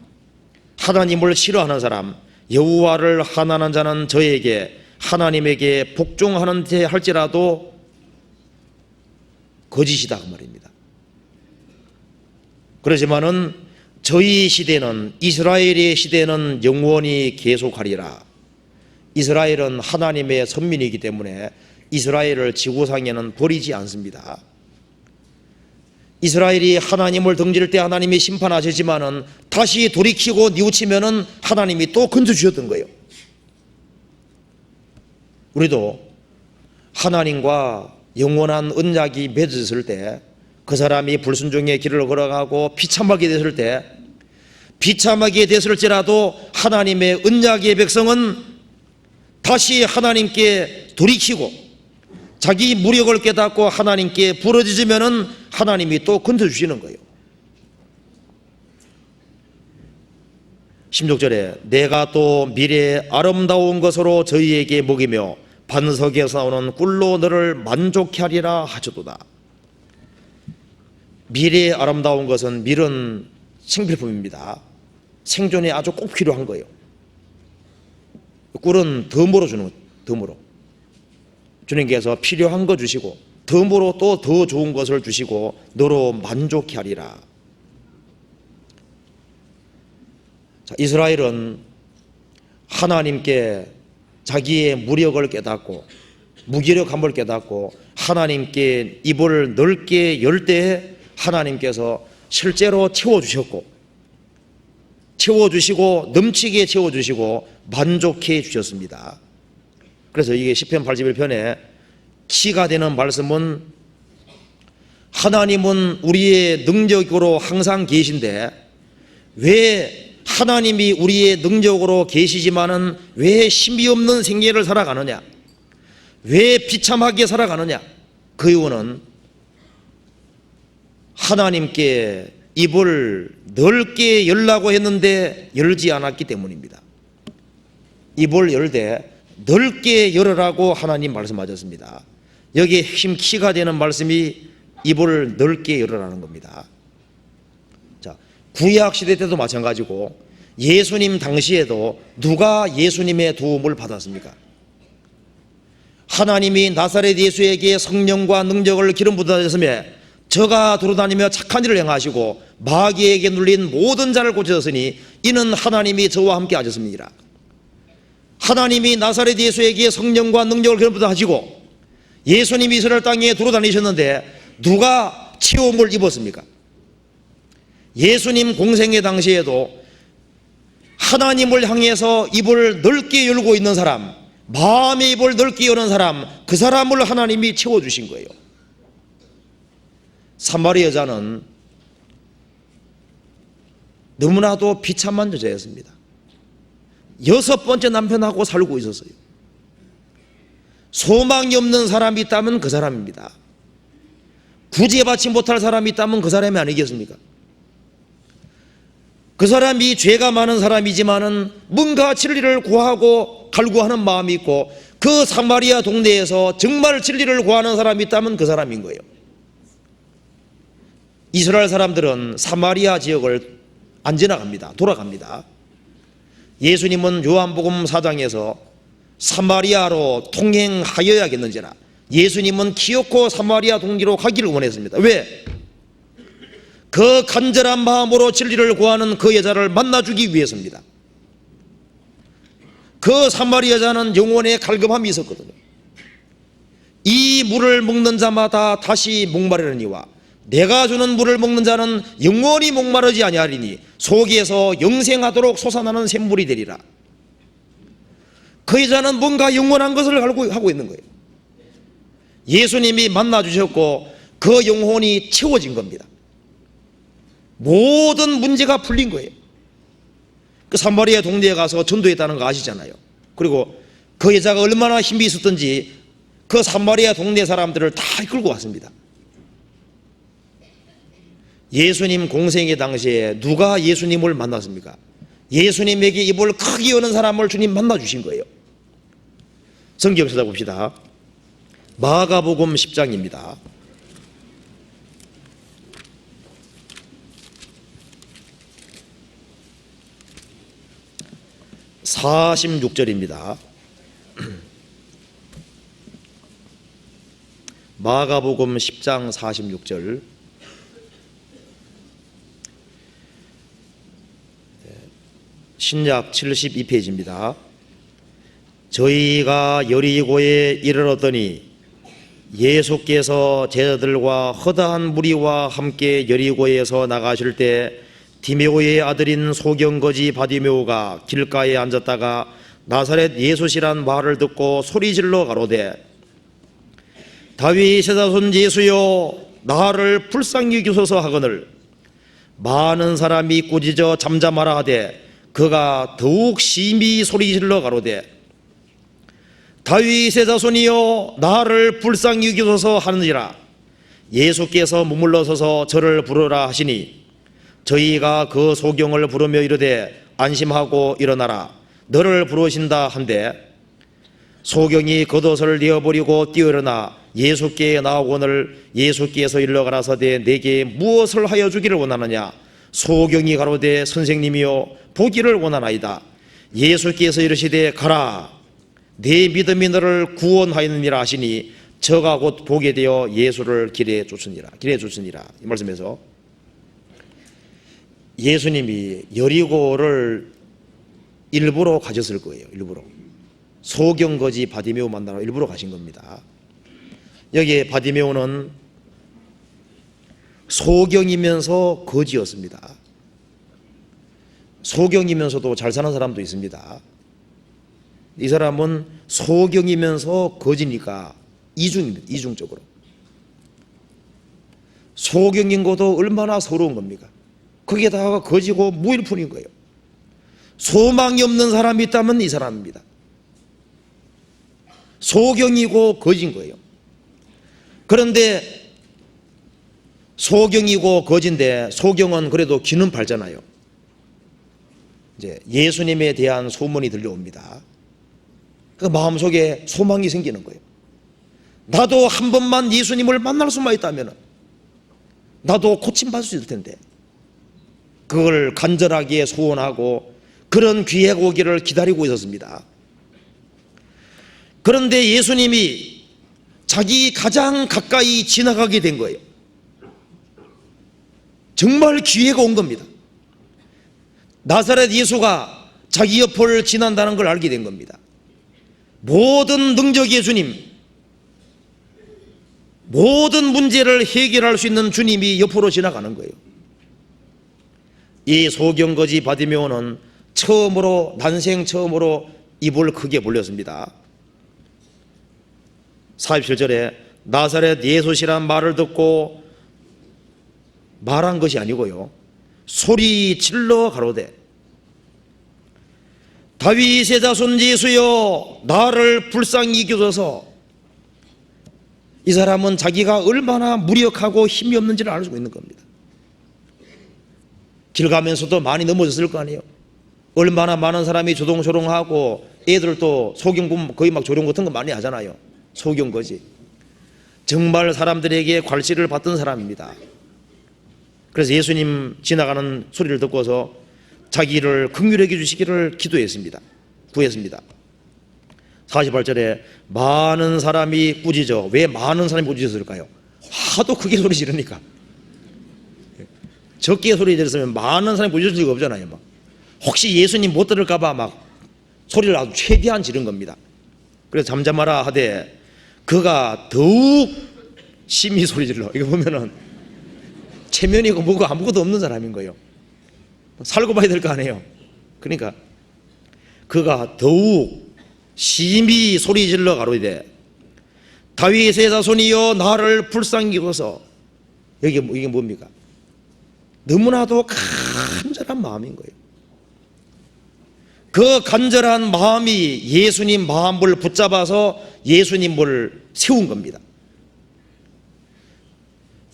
하나님을 싫어하는 사람, 여호와를 한하는 자는 저에게 하나님에게 복종하는 데 할지라도 거짓이다 그 말입니다. 그렇지만은 저희 시대는 이스라엘의 시대는 영원히 계속하리라. 이스라엘은 하나님의 선민이기 때문에 이스라엘을 지구상에는 버리지 않습니다. 이스라엘이 하나님을 등질 때 하나님이 심판하시지만은 다시 돌이키고 뉘우치면은 하나님이 또 건져주셨던 거예요. 우리도 하나님과 영원한 언약이 맺어졌을 때 그 사람이 불순종의 길을 걸어가고 비참하게 됐을 때 비참하게 됐을지라도 하나님의 언약의 백성은 다시 하나님께 돌이키고 자기 무력을 깨닫고 하나님께 부르짖으면은 하나님이 또 건져주시는 거예요. 16절에 내가 또 미래의 아름다운 것으로 저희에게 먹이며 반석에서 나오는 꿀로 너를 만족케 하리라 하셨도다. 미래의 아름다운 것은 밀은 생필품입니다. 생존에 아주 꼭 필요한 거예요. 꿀은 덤으로 주는 거예요. 덤으로. 주님께서 필요한 거 주시고 덤으로 또 더 좋은 것을 주시고 너로 만족케 하리라. 자, 이스라엘은 하나님께 자기의 무력을 깨닫고 무기력함을 깨닫고 하나님께 입을 넓게 열 때에 하나님께서 실제로 채워주셨고 채워주시고 넘치게 채워주시고 만족해 주셨습니다. 그래서 이게 시편 81편에 키가 되는 말씀은 하나님은 우리의 능력으로 항상 계신데 왜 하나님이 우리의 능력으로 계시지만은 왜 힘이 없는 생애를 살아가느냐, 왜 비참하게 살아가느냐, 그 이유는 하나님께 입을 넓게 열라고 했는데 열지 않았기 때문입니다. 입을 열되 넓게 열으라고 하나님 말씀하셨습니다. 여기에 핵심 키가 되는 말씀이 입을 넓게 열으라는 겁니다. 자, 구약 시대 때도 마찬가지고 예수님 당시에도 누가 예수님의 도움을 받았습니까? 하나님이 나사렛 예수에게 성령과 능력을 기름 부으셨으며 저가 돌아다니며 착한 일을 행하시고 마귀에게 눌린 모든 자를 고치셨으니 이는 하나님이 저와 함께 하셨습니다. 하나님이 나사렛 예수에게 성령과 능력을 기름 부으시고 예수님이 이스라엘 땅에 돌아다니셨는데 누가 체험을 입었습니까? 예수님 공생의 당시에도 하나님을 향해서 입을 넓게 열고 있는 사람, 마음의 입을 넓게 여는 사람, 그 사람을 하나님이 채워주신 거예요. 사마리 여자는 너무나도 비참한 여자였습니다. 6번째 남편하고 살고 있었어요. 소망이 없는 사람이 있다면 그 사람입니다. 구제받지 못할 사람이 있다면 그 사람이 아니겠습니까? 그 사람이 죄가 많은 사람이지만은 뭔가 진리를 구하고 갈구하는 마음이 있고, 그 사마리아 동네에서 정말 진리를 구하는 사람이 있다면 그 사람인 거예요. 이스라엘 사람들은 사마리아 지역을 안 지나갑니다. 돌아갑니다. 예수님은 요한복음 4장에서 사마리아로 통행하여야겠는지라, 예수님은 기어코 사마리아 동리로 가기를 원했습니다. 왜? 그 간절한 마음으로 진리를 구하는 그 여자를 만나주기 위해서입니다. 그 사마리아 여자는 영혼의 갈급함이 있었거든요. 이 물을 먹는 자마다 다시 목마르니와 내가 주는 물을 먹는 자는 영원히 목마르지 아니하리니 속에서 영생하도록 솟아나는 샘물이 되리라. 그 여자는 뭔가 영원한 것을 하고 있는 거예요. 예수님이 만나주셨고 그 영혼이 채워진 겁니다. 모든 문제가 풀린 거예요. 그 사마리아 동네에 가서 전도했다는 거 아시잖아요. 그리고 그 여자가 얼마나 힘이 있었던지 그 사마리아 동네 사람들을 다 이끌고 왔습니다. 예수님 공생의 당시에 누가 예수님을 만났습니까? 예수님에게 입을 크게 여는 사람을 주님 만나주신 거예요. 성경 찾아봅시다. 마가복음 10장입니다. 46절입니다. 마가복음 10장 46절. 신약 72페이지입니다. 저희가 여리고에 이르렀더니 예수께서 제자들과 허다한 무리와 함께 여리고에서 나가실 때 디메오의 아들인 소경거지 바디메오가 길가에 앉았다가 나사렛 예수시란 말을 듣고 소리질러 가로되 다윗의 자손 예수여 나를 불쌍히 여기소서 하거늘 많은 사람이 꾸짖어 잠잠하라 하되 그가 더욱 심히 소리질러 가로되 다윗의 자손이여 나를 불쌍히 여기소서 하느니라. 예수께서 머물러 서서 저를 부르라 하시니 저희가 그 소경을 부르며 이르되 안심하고 일어나라 너를 부르신다 한데 소경이 겉옷을 내어버리고 뛰어일어나 예수께 나오거늘 예수께서 일러 가라사대 내게 무엇을 하여 주기를 원하느냐. 소경이 가로되 선생님이여 보기를 원하나이다. 예수께서 이르시되 가라 네 믿음이 너를 구원하였느니라 하시니 저가 곧 보게 되어 예수를 길에 쫓으니라. 이 말씀에서 예수님이 여리고를 일부러 가셨을 거예요. 일부러 소경거지 바디메오 만나러 일부러 가신 겁니다. 여기에 바디메오는 소경이면서 거지였습니다. 소경이면서도 잘 사는 사람도 있습니다. 이 사람은 소경이면서 거지니까 이중입니다. 이중적으로. 소경인 것도 얼마나 서러운 겁니까? 거기에다가 거지고 무일푼인 거예요. 소망이 없는 사람이 있다면 이 사람입니다. 소경이고 거지인 거예요. 그런데 소경이고 거지인데 소경은 그래도 귀는 밝잖아요. 이제 예수님에 대한 소문이 들려옵니다. 그 마음속에 소망이 생기는 거예요. 나도 한 번만 예수님을 만날 수만 있다면 나도 고침받을 수 있을 텐데 그걸 간절하게 소원하고 그런 귀의 오기를 기다리고 있었습니다. 그런데 예수님이 자기 가장 가까이 지나가게 된 거예요. 정말 기회가 온 겁니다. 나사렛 예수가 자기 옆을 지난다는 걸 알게 된 겁니다. 모든 능력의 주님, 모든 문제를 해결할 수 있는 주님이 옆으로 지나가는 거예요. 이 소경거지 바디메오는 난생 처음으로 입을 크게 벌렸습니다. 47절에 나사렛 예수시란 말을 듣고 말한 것이 아니고요, 소리 질러 가로되 다윗의 자손 예수여 나를 불쌍히 여겨줘서. 이 사람은 자기가 얼마나 무력하고 힘이 없는지를 알 수 있는 겁니다. 길 가면서도 많이 넘어졌을 거 아니에요. 얼마나 많은 사람이 조롱조롱하고 애들도 소경 거의 막 조롱 같은 거 많이 하잖아요. 소경 거지. 정말 사람들에게 괄시를 받던 사람입니다. 그래서 예수님 지나가는 소리를 듣고서 자기를 긍휼히 주시기를 기도했습니다. 구했습니다. 48절에 많은 사람이 꾸짖어. 왜 많은 사람이 꾸짖었을까요? 하도 크게 소리 지르니까. 적게 소리 지르면 많은 사람이 꾸짖을 리가 없잖아요. 막. 혹시 예수님 못 들을까봐 막 소리를 아주 최대한 지른 겁니다. 그래서 잠잠하라 하되 그가 더욱 심히 소리 질러. 이거 보면은 체면이고 뭐고 아무것도 없는 사람인 거예요. 살고 봐야 될 거 아니에요. 그러니까 그가 더욱 심히 소리 질러 가로되 다윗의 자손이여 나를 불쌍히 여겨서. 이게 뭡니까? 너무나도 간절한 마음인 거예요. 그 간절한 마음이 예수님 마음을 붙잡아서 예수님을 세운 겁니다.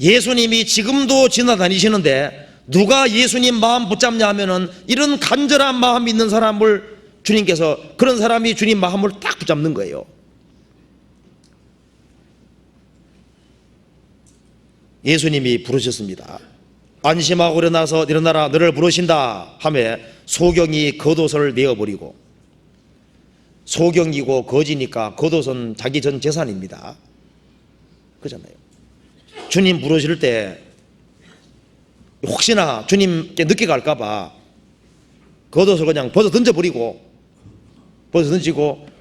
예수님이 지금도 지나다니시는데 누가 예수님 마음 붙잡냐 하면은 이런 간절한 마음이 있는 사람을 주님께서, 그런 사람이 주님 마음을 딱 붙잡는 거예요. 예수님이 부르셨습니다. 안심하고 일어나라 너를 부르신다 하며 소경이 겉옷을 내어버리고, 소경이고 거지니까 겉옷은 자기 전 재산입니다. 그렇잖아요. 주님 부르실 때 혹시나 주님께 늦게 갈까봐 겉옷을 그냥 벗어 던지고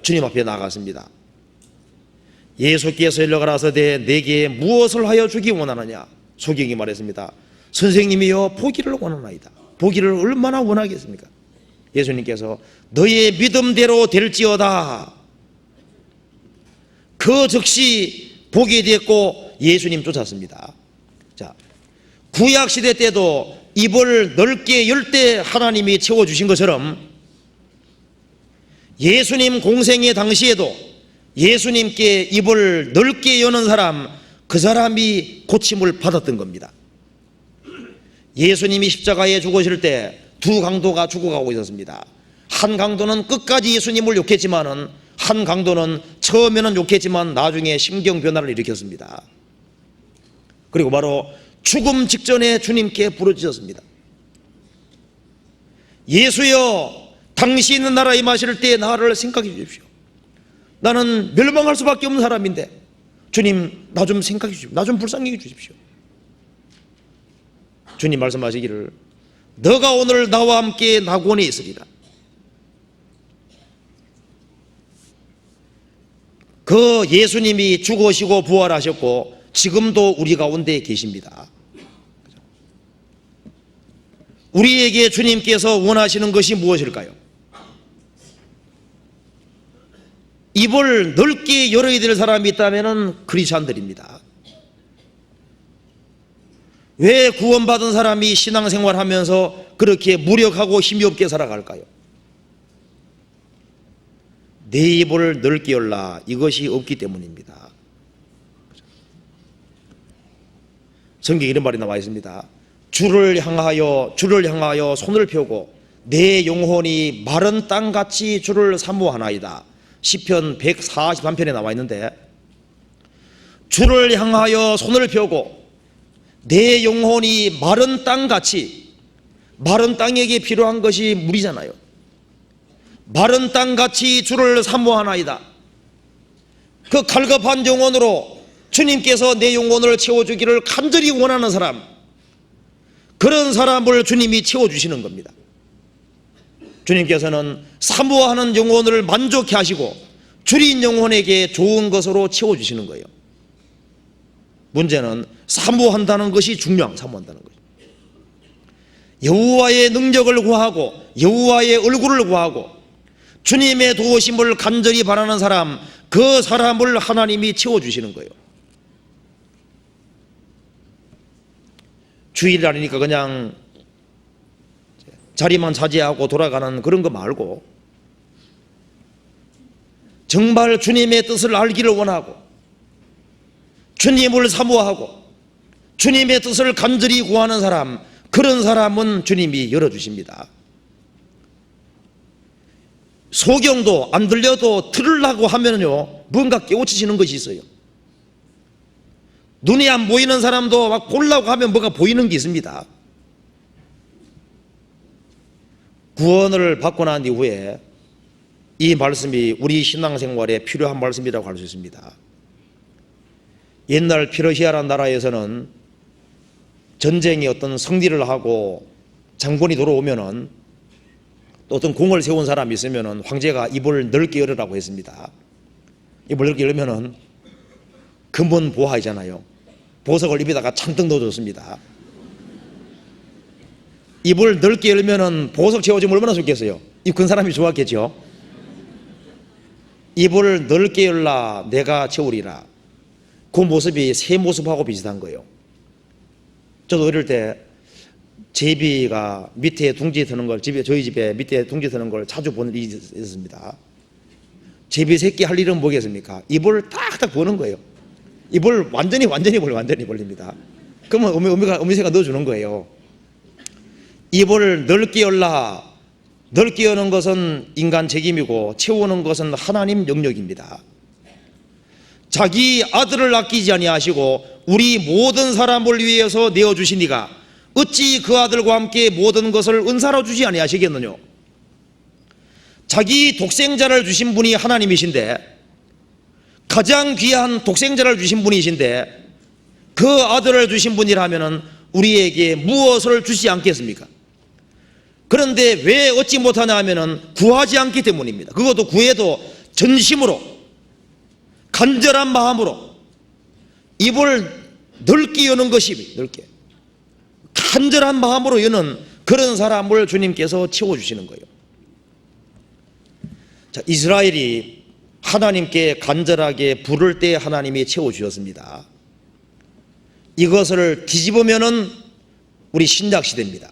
주님 앞에 나갔습니다. 예수께서 일러 가라사대 내게 무엇을 하여 주기 원하느냐? 소경이 말했습니다. 선생님이여 보기를 원하나이다. 보기를 얼마나 원하겠습니까? 예수님께서 너의 믿음대로 될지어다. 그 즉시 보게 됐고 예수님 쫓았습니다. 자, 구약시대 때도 입을 넓게 열 때 하나님이 채워주신 것처럼 예수님 공생의 당시에도 예수님께 입을 넓게 여는 사람, 그 사람이 고침을 받았던 겁니다. 예수님이 십자가에 죽으실 때 두 강도가 죽어가고 있었습니다. 한 강도는 끝까지 예수님을 욕했지만은, 한 강도는 처음에는 욕했지만 나중에 심경 변화를 일으켰습니다. 그리고 바로 죽음 직전에 주님께 부르짖었습니다. 예수여 당신은 나라에 임하실 때 나를 생각해 주십시오. 나는 멸망할 수밖에 없는 사람인데 주님 나 좀 생각해 주십시오. 나 좀 불쌍히 해 주십시오. 주님 말씀하시기를 너가 오늘 나와 함께 낙원에 있으리라. 그 예수님이 죽으시고 부활하셨고 지금도 우리 가운데 계십니다. 우리에게 주님께서 원하시는 것이 무엇일까요? 입을 넓게 열어야 될 사람이 있다면 크리스찬들입니다. 왜 구원받은 사람이 신앙생활하면서 그렇게 무력하고 힘이 없게 살아갈까요? 내 입을 넓게 열라, 이것이 없기 때문입니다. 성경에 이런 말이 나와 있습니다. 주를 향하여 손을 펴고 내 영혼이 마른 땅같이 주를 사모하나이다. 시편 143편에 나와 있는데, 주를 향하여 손을 펴고 내 영혼이 마른 땅같이, 마른 땅에게 필요한 것이 물이잖아요. 마른 땅같이 주를 사모하나이다. 그 갈급한 영혼으로 주님께서 내 영혼을 채워주기를 간절히 원하는 사람, 그런 사람을 주님이 채워주시는 겁니다. 주님께서는 사모하는 영혼을 만족해 하시고 줄인 영혼에게 좋은 것으로 채워주시는 거예요. 문제는 사모한다는 것이 사모한다는 것이. 여호와의 능력을 구하고 여호와의 얼굴을 구하고 주님의 도우심을 간절히 바라는 사람, 그 사람을 하나님이 채워주시는 거예요. 주일날이니까 그냥 자리만 차지하고 돌아가는 그런 거 말고 정말 주님의 뜻을 알기를 원하고 주님을 사모하고 주님의 뜻을 간절히 구하는 사람, 그런 사람은 주님이 열어주십니다. 소경도 안 들려도 들으려고 하면요 뭔가 깨우치시는 것이 있어요. 눈이 안 보이는 사람도 막 보려고 하면 뭐가 보이는 게 있습니다. 구원을 받고 난 이후에 이 말씀이 우리 신앙생활에 필요한 말씀이라고 할 수 있습니다. 옛날 페르시아라는 나라에서는 전쟁이 어떤 승리를 하고 장군이 돌아오면은 또 어떤 공을 세운 사람이 있으면은 황제가 입을 넓게 열으라고 했습니다. 입을 넓게 열면은 근본 보화이잖아요. 보석을 입에다가 잔뜩 넣어줬습니다. 입을 넓게 열면은 보석 채워주면 얼마나 좋겠어요. 입 큰 사람이 좋았겠죠. 입을 넓게 열라 내가 채우리라. 그 모습이 새 모습하고 비슷한 거예요. 저도 어릴 때 제비가 밑에 둥지 트는 걸, 저희 집에 밑에 둥지 트는 걸 자주 보는 일이 있었습니다. 제비 새끼 할 일은 뭐겠습니까? 입을 딱딱 보는 거예요. 입을 완전히 벌립니다. 그러면 어미새가 넣어주는 거예요. 입을 넓게 열라. 넓게 여는 것은 인간 책임이고 채우는 것은 하나님 영역입니다. 자기 아들을 아끼지 아니하시고 우리 모든 사람을 위해서 내어주시니가 어찌 그 아들과 함께 모든 것을 은사로 주지 아니하시겠느냐. 자기 독생자를 주신 분이 하나님이신데, 가장 귀한 독생자를 주신 분이신데 그 아들을 주신 분이라면 우리에게 무엇을 주지 않겠습니까? 그런데 왜 얻지 못하냐 하면 구하지 않기 때문입니다. 그것도 구해도 전심으로 간절한 마음으로 입을 넓게 여는 것이, 넓게 간절한 마음으로 여는 그런 사람을 주님께서 채워주시는 거예요. 자, 이스라엘이 하나님께 간절하게 부를 때 하나님이 채워주셨습니다. 이것을 뒤집으면은 우리 신약시대입니다.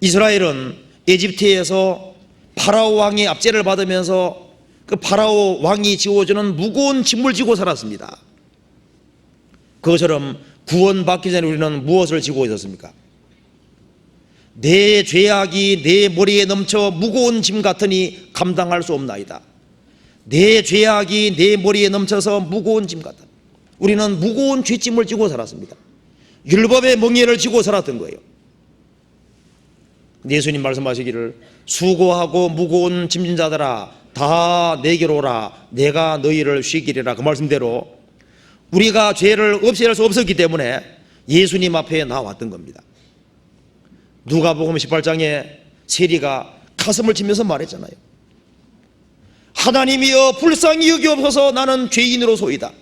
이스라엘은 에집트에서 파라오 왕의 압제를 받으면서 그 파라오 왕이 지어주는 무거운 짐을 지고 살았습니다. 그것처럼 구원받기 전에 우리는 무엇을 지고 있었습니까? 내 죄악이 내 머리에 넘쳐 무거운 짐 같으니 감당할 수 없나이다. 내 죄악이 내 머리에 넘쳐서 무거운 짐 같다. 우리는 무거운 죄짐을 지고 살았습니다. 율법의 멍에를 지고 살았던 거예요. 예수님 말씀하시기를 수고하고 무거운 짐진 자들아 다 내게로 오라 내가 너희를 쉬기리라. 그 말씀대로 우리가 죄를 없앨 수 없었기 때문에 예수님 앞에 나왔던 겁니다. 누가복음 18장에 세리가 가슴을 치면서 말했잖아요. 하나님이여 불쌍히 여기옵소서. 나는 죄인으로소이다.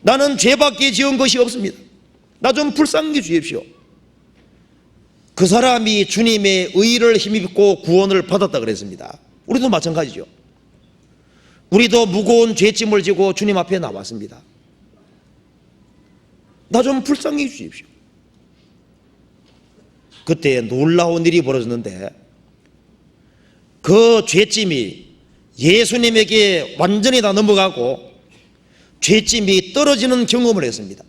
나는 죄밖에 지은 것이 없습니다. 나 좀 불쌍히 주십시오. 그 사람이 주님의 의를 힘입고 구원을 받았다 그랬습니다. 우리도 마찬가지죠. 우리도 무거운 죄짐을 지고 주님 앞에 나왔습니다. 나 좀 불쌍히 주십시오. 그때 놀라운 일이 벌어졌는데 그 죄짐이 예수님에게 완전히 다 넘어가고 죄짐이 떨어지는 경험을 했습니다.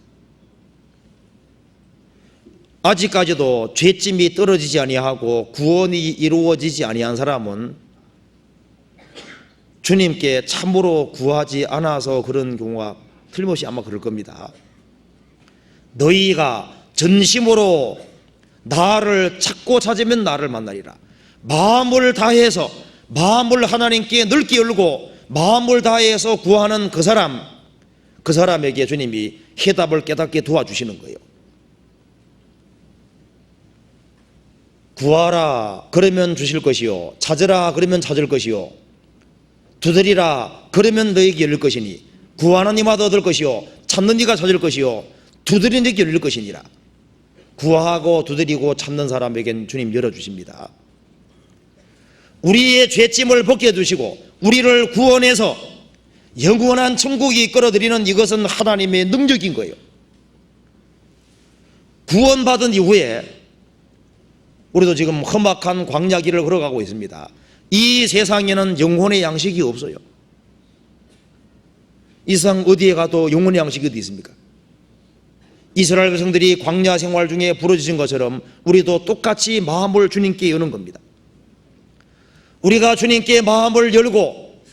아직까지도 죄짐이 떨어지지 아니하고 구원이 이루어지지 아니한 사람은 주님께 참으로 구하지 않아서 그런 경우가 틀림없이 아마 그럴 겁니다. 너희가 전심으로 나를 찾고 찾으면 나를 만나리라. 마음을 다해서 마음을 하나님께 넓게 열고 마음을 다해서 구하는 그 사람에게 주님이 해답을 깨닫게 도와주시는 거예요. 구하라 그러면 주실 것이요 찾으라 그러면 찾을 것이요 두드리라 그러면 너에게 열릴 것이니 구하는 이마다 얻을 것이요 찾는 이가 찾을 것이요 두드리는 이에게 열릴 것이니라. 구하고 두드리고 찾는 사람에겐 주님 열어주십니다. 우리의 죄짐을 벗겨주시고 우리를 구원해서 영원한 천국이 이끌어들이는 이것은 하나님의 능력인 거예요. 구원받은 이후에 우리도 지금 험악한 광야 길을 걸어가고 있습니다. 이 세상에는 영혼의 양식이 없어요. 이 세상 어디에 가도 영혼의 양식이 어디 있습니까? 이스라엘 백성들이 광야 생활 중에 부르짖은 것처럼 우리도 똑같이 마음을 주님께 여는 겁니다. 우리가 주님께 마음을 열고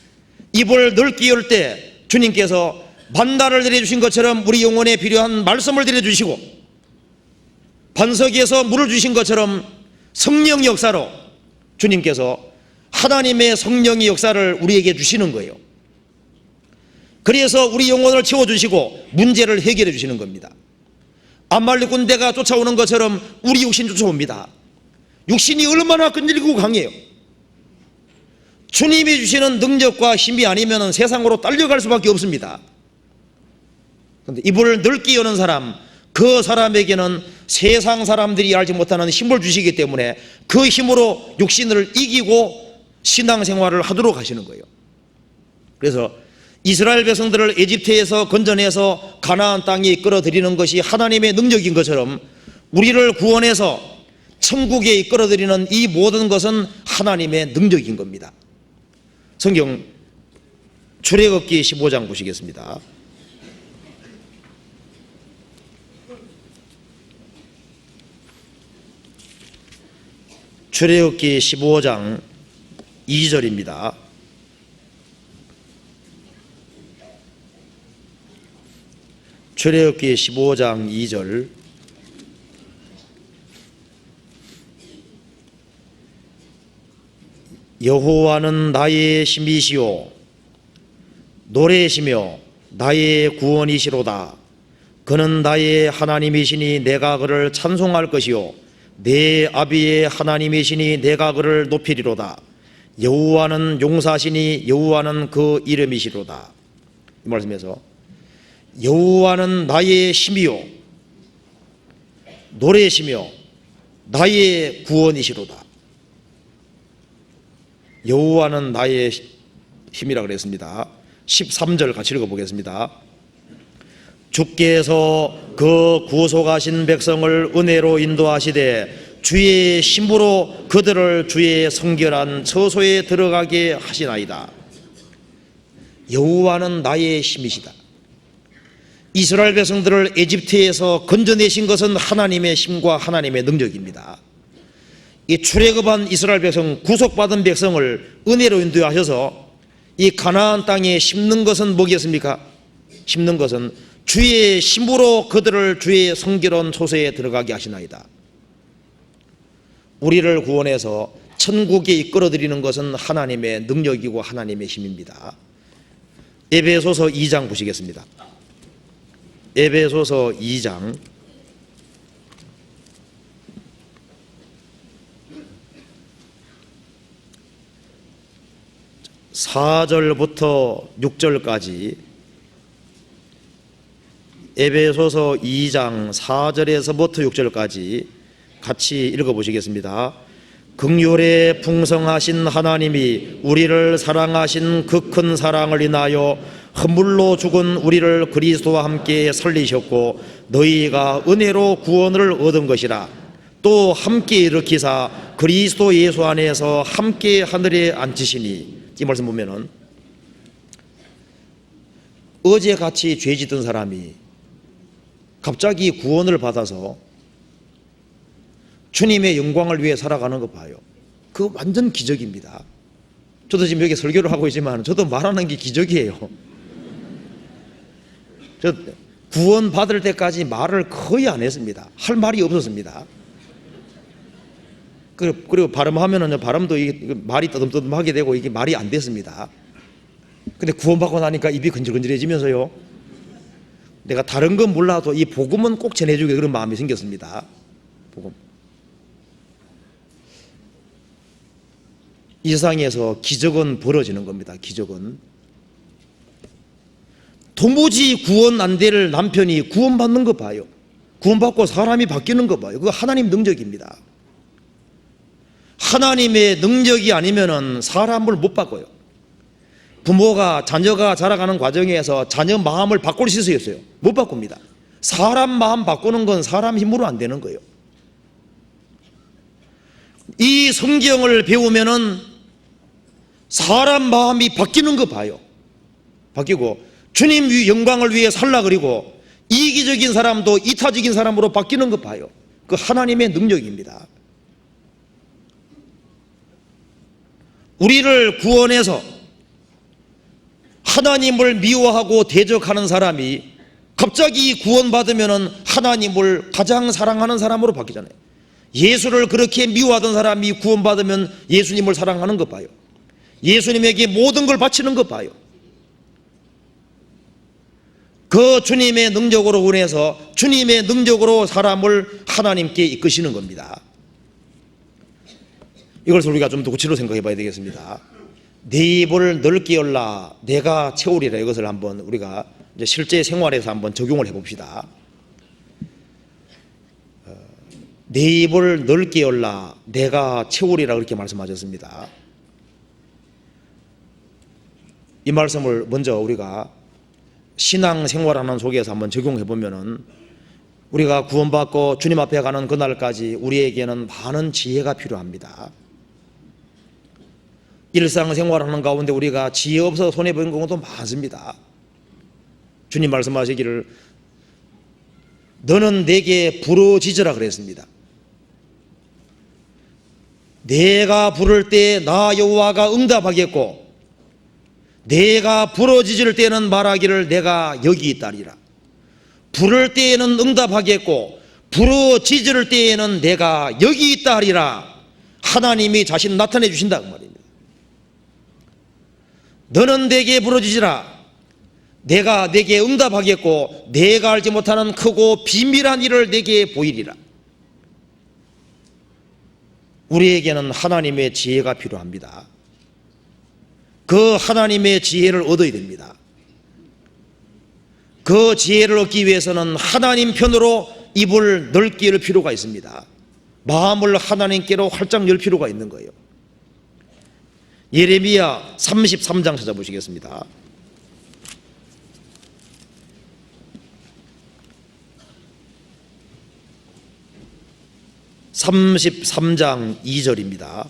입을 넓게 열 때 주님께서 만나를 내려주신 것처럼 우리 영혼에 필요한 말씀을 내려주시고 반석에서 물을 주신 것처럼 성령 역사로 주님께서 하나님의 성령의 역사를 우리에게 주시는 거예요. 그래서 우리 영혼을 채워주시고 문제를 해결해 주시는 겁니다. 암말리 군대가 쫓아오는 것처럼 우리 육신 쫓아옵니다. 육신이 얼마나 끈질기고 강해요. 주님이 주시는 능력과 힘이 아니면 세상으로 딸려갈 수밖에 없습니다. 그런데 입을 넓게 여는 사람, 그 사람에게는 세상 사람들이 알지 못하는 힘을 주시기 때문에 그 힘으로 육신을 이기고 신앙생활을 하도록 하시는 거예요. 그래서 이스라엘 백성들을 에집트에서 건져내서 가나안 땅에 이끌어들이는 것이 하나님의 능력인 것처럼 우리를 구원해서 천국에 이끌어들이는 이 모든 것은 하나님의 능력인 겁니다. 성경 출애굽기 15장 보시겠습니다. 출애굽기 15장 2절입니다. 출애굽기 15장 2절. 여호와는 나의 힘이시요 노래시며 나의 구원이시로다. 그는 나의 하나님이시니 내가 그를 찬송할 것이요 내 아비의 하나님이시니 내가 그를 높이리로다. 여호와는 용사시니 여호와는 그 이름이시로다. 이 말씀에서 여호와는 나의 힘이요 노래시며 나의 구원이시로다. 여호와는 나의 힘이라 그랬습니다. 13절 같이 읽어보겠습니다. 주께서 그 구속하신 백성을 은혜로 인도하시되 주의 힘으로 그들을 주의 성결한 처소에 들어가게 하시나이다. 여호와는 나의 힘이시다. 이스라엘 백성들을 에집트에서 건져내신 것은 하나님의 힘과 하나님의 능력입니다. 이 출애굽한 이스라엘 백성, 구속받은 백성을 은혜로 인도하셔서 이 가나안 땅에 심는 것은 뭐겠습니까? 심는 것은 주의 힘으로 그들을 주의 성결한 처소에 들어가게 하시나이다. 우리를 구원해서 천국에 이끌어들이는 것은 하나님의 능력이고 하나님의 힘입니다. 에베소서 2장 보시겠습니다. 에베소서 2장 4절부터 6절까지 에베소서 2장 4절에서부터 6절까지 같이 읽어보시겠습니다. 긍휼에 풍성하신 하나님이 우리를 사랑하신 그 큰 사랑을 인하여 허물로 죽은 우리를 그리스도와 함께 살리셨고 너희가 은혜로 구원을 얻은 것이라. 또 함께 일으키사 그리스도 예수 안에서 함께 하늘에 앉히시니. 이 말씀 보면은 어제같이 죄 짓던 사람이 갑자기 구원을 받아서 주님의 영광을 위해 살아가는 거 봐요. 그거 완전 기적입니다. 저도 지금 여기 설교를 하고 있지만 저도 말하는 게 기적이에요. 저 구원 받을 때까지 말을 거의 안 했습니다. 할 말이 없었습니다. 그리고 발음하면은 발음도 말이 떠듬떠듬하게 되고 이게 말이 안 됐습니다. 근데 구원받고 나니까 입이 건질건질해지면서요. 내가 다른 건 몰라도 이 복음은 꼭 전해주게 그런 마음이 생겼습니다. 복음. 이 세상에서 기적은 벌어지는 겁니다. 기적은. 도무지 구원 안 될 남편이 구원받는 거 봐요. 구원받고 사람이 바뀌는 거 봐요. 그거 하나님 능력입니다. 하나님의 능력이 아니면은 사람을 못 바꿔요. 부모가 자녀가 자라가는 과정에서 자녀 마음을 바꿀 수 있어요? 못 바꿉니다. 사람 마음 바꾸는 건 사람 힘으로 안 되는 거예요. 이 성경을 배우면은 사람 마음이 바뀌는 거 봐요. 바뀌고 주님 영광을 위해 살라 그리고 이기적인 사람도 이타적인 사람으로 바뀌는 거 봐요. 그 하나님의 능력입니다. 우리를 구원해서 하나님을 미워하고 대적하는 사람이 갑자기 구원받으면 하나님을 가장 사랑하는 사람으로 바뀌잖아요. 예수를 그렇게 미워하던 사람이 구원받으면 예수님을 사랑하는 것 봐요. 예수님에게 모든 걸 바치는 것 봐요. 그 주님의 능력으로 원해서 주님의 능력으로 사람을 하나님께 이끄시는 겁니다. 이것을 우리가 좀 더 구체로 생각해 봐야 되겠습니다. 내 입을 넓게 열라 내가 채우리라. 이것을 한번 우리가 이제 실제 생활에서 한번 적용을 해 봅시다. 내 입을 넓게 열라 내가 채우리라 그렇게 말씀하셨습니다. 이 말씀을 먼저 우리가 신앙생활하는 속에서 한번 적용해 보면은 우리가 구원받고 주님 앞에 가는 그날까지 우리에게는 많은 지혜가 필요합니다. 일상생활하는 가운데 우리가 지혜 없어서 손해보는 경우도 많습니다. 주님 말씀하시기를 너는 내게 부르짖으라 그랬습니다. 내가 부를 때 나 여호와가 응답하겠고 내가 부르짖을 때는 말하기를 내가 여기 있다리라. 부를 때에는 응답하겠고 부르짖을 때에는 내가 여기 있다리라. 하나님이 자신 나타내 주신다 그 말입니다. 너는 내게 부르짖으라 내가 내게 응답하겠고 내가 알지 못하는 크고 비밀한 일을 내게 보이리라. 우리에게는 하나님의 지혜가 필요합니다. 그 하나님의 지혜를 얻어야 됩니다. 그 지혜를 얻기 위해서는 하나님 편으로 입을 넓게 열 필요가 있습니다. 마음을 하나님께로 활짝 열 필요가 있는 거예요. 예레미야 33장 찾아보시겠습니다. (33장) 2절입니다.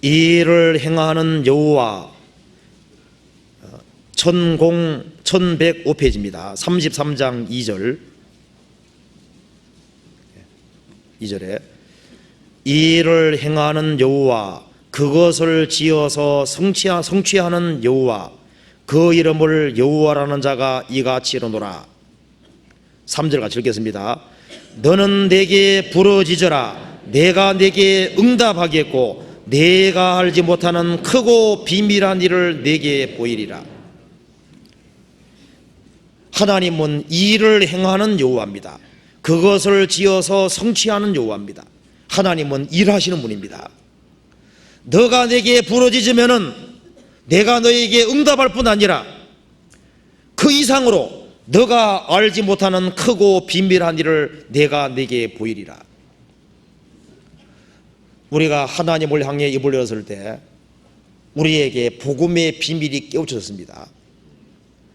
이를 행하는 여호와 1105페이지입니다. 33장 2절 2절에 이를 행하는 여호와 그것을 지어서 성취하는 여호와 그 이름을 여호와라는 자가 이같이 이르노라. 3절 같이 읽겠습니다. 너는 내게 부르짖으라 내가 내게 응답하겠고 내가 알지 못하는 크고 비밀한 일을 내게 보이리라. 하나님은 일을 행하는 여호와입니다. 그것을 지어서 성취하는 여호와입니다. 하나님은 일하시는 분입니다. 너가 내게 부르짖으면은 내가 너에게 응답할 뿐 아니라 그 이상으로 너가 알지 못하는 크고 비밀한 일을 내가 내게 보이리라. 우리가 하나님을 향해 입을 열었을 때 우리에게 복음의 비밀이 깨우쳐졌습니다.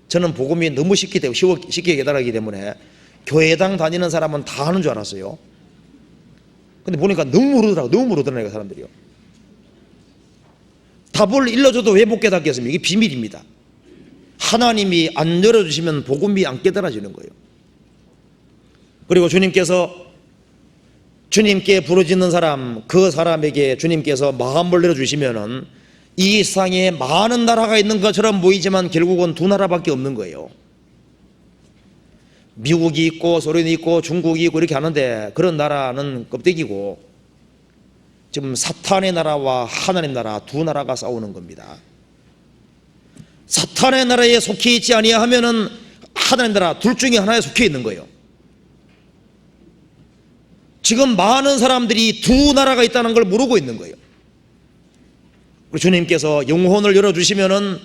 저는 복음이 너무 쉽게 깨달았기 때문에 교회당 다니는 사람은 다 하는 줄 알았어요. 근데 보니까 너무 모르더라고요 사람들이요. 답을 일러줘도 왜 못 깨닫겠습니까? 이게 비밀입니다. 하나님이 안 열어주시면 복음이 안 깨달아지는 거예요. 그리고 주님께서 주님께 부르짖는 사람 그 사람에게 주님께서 마음을 열어주시면은 이 세상에 많은 나라가 있는 것처럼 보이지만 결국은 두 나라밖에 없는 거예요. 미국이 있고 소련이 있고 중국이 있고 이렇게 하는데 그런 나라는 껍데기고 지금 사탄의 나라와 하나님 나라 두 나라가 싸우는 겁니다. 사탄의 나라에 속해 있지 아니하면은 하나님 나라 둘 중에 하나에 속해 있는 거예요. 지금 많은 사람들이 두 나라가 있다는 걸 모르고 있는 거예요. 주님께서 영혼을 열어주시면은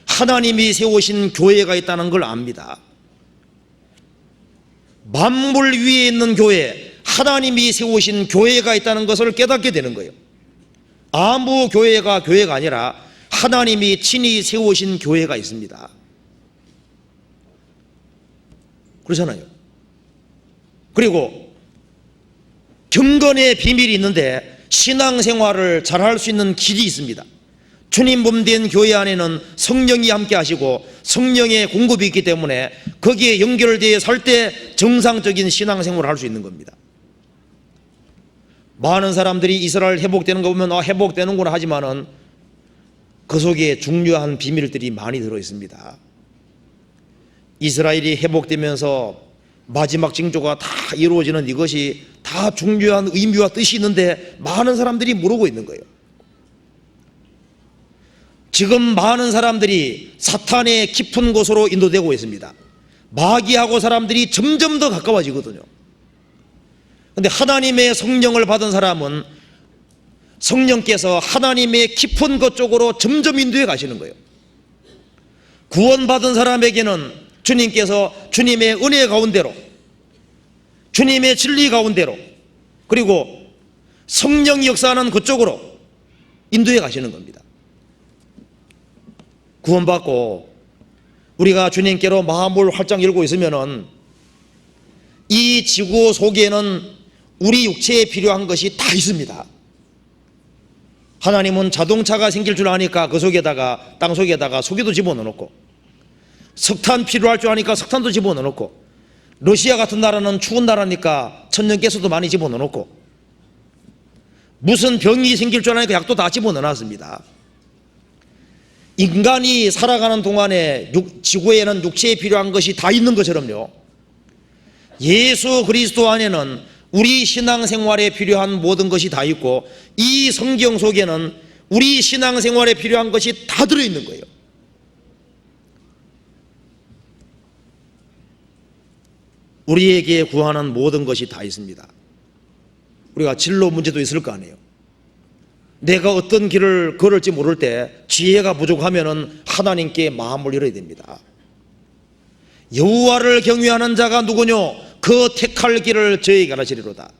하나님이 세우신 교회가 있다는 걸 압니다. 만물 위에 있는 교회, 하나님이 세우신 교회가 있다는 것을 깨닫게 되는 거예요. 아무 교회가 교회가 아니라 하나님이 친히 세우신 교회가 있습니다. 그렇잖아요. 그리고 경건의 비밀이 있는데 신앙생활을 잘할 수 있는 길이 있습니다. 주님 몸된 교회 안에는 성령이 함께 하시고 성령의 공급이 있기 때문에 거기에 연결되어 살 때 정상적인 신앙생활을 할 수 있는 겁니다. 많은 사람들이 이스라엘 회복되는 거 보면 회복되는구나 하지만은 그 속에 중요한 비밀들이 많이 들어 있습니다. 이스라엘이 회복되면서 마지막 징조가 다 이루어지는 이것이 다 중요한 의미와 뜻이 있는데 많은 사람들이 모르고 있는 거예요. 지금 많은 사람들이 사탄의 깊은 곳으로 인도되고 있습니다. 마귀하고 사람들이 점점 더 가까워지거든요. 그런데 하나님의 성령을 받은 사람은 성령께서 하나님의 깊은 것 쪽으로 점점 인도해 가시는 거예요. 구원받은 사람에게는 주님께서 주님의 은혜 가운데로, 주님의 진리 가운데로, 그리고 성령이 역사하는 그쪽으로 인도해 가시는 겁니다. 구원받고 우리가 주님께로 마음을 활짝 열고 있으면은 이 지구 속에는 우리 육체에 필요한 것이 다 있습니다. 하나님은 자동차가 생길 줄 아니까 그 속에다가, 땅 속에다가 석유도 집어넣어놓고, 석탄 필요할 줄 아니까 석탄도 집어넣어놓고, 러시아 같은 나라는 추운 나라니까 천연가스도 많이 집어넣어놓고, 무슨 병이 생길 줄 아니까 약도 다 집어넣어놨습니다. 인간이 살아가는 동안에 지구에는 육체에 필요한 것이 다 있는 것처럼요, 예수 그리스도 안에는 우리 신앙생활에 필요한 모든 것이 다 있고 이 성경 속에는 우리 신앙생활에 필요한 것이 다 들어있는 거예요. 우리에게 구하는 모든 것이 다 있습니다. 우리가 진로 문제도 있을 거 아니에요. 내가 어떤 길을 걸을지 모를 때 지혜가 부족하면은 하나님께 마음을 열어야 됩니다. 여호와를 경외하는 자가 누구뇨? 그 택할 길을 저에게 가르치리로다.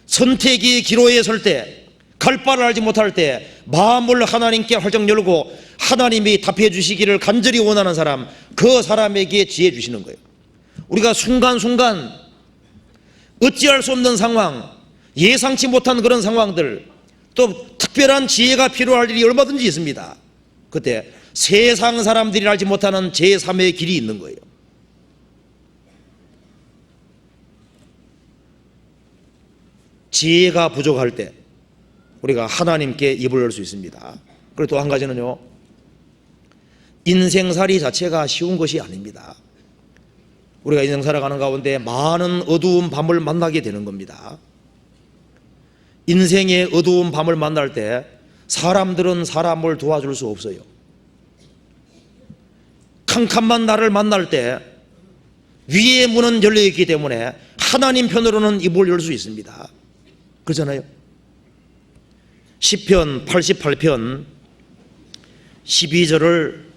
선택이 기로에 설 때, 갈 바를 알지 못할 때 마음을 하나님께 활짝 열고 하나님이 답해 주시기를 간절히 원하는 사람, 그 사람에게 지혜 주시는 거예요. 우리가 순간순간 어찌할 수 없는 상황, 예상치 못한 그런 상황들, 또 특별한 지혜가 필요할 일이 얼마든지 있습니다. 그때 세상 사람들이 알지 못하는 제3의 길이 있는 거예요. 지혜가 부족할 때 우리가 하나님께 입을 열 수 있습니다. 그리고 또 한 가지는요, 인생살이 자체가 쉬운 것이 아닙니다. 우리가 인생 살아가는 가운데 많은 어두운 밤을 만나게 되는 겁니다. 인생의 어두운 밤을 만날 때 사람들은 사람을 도와줄 수 없어요. 캄캄한 날을 만날 때 위의 문은 열려있기 때문에 하나님 편으로는 입을 열 수 있습니다. 그렇잖아요. 시편 88편 12절을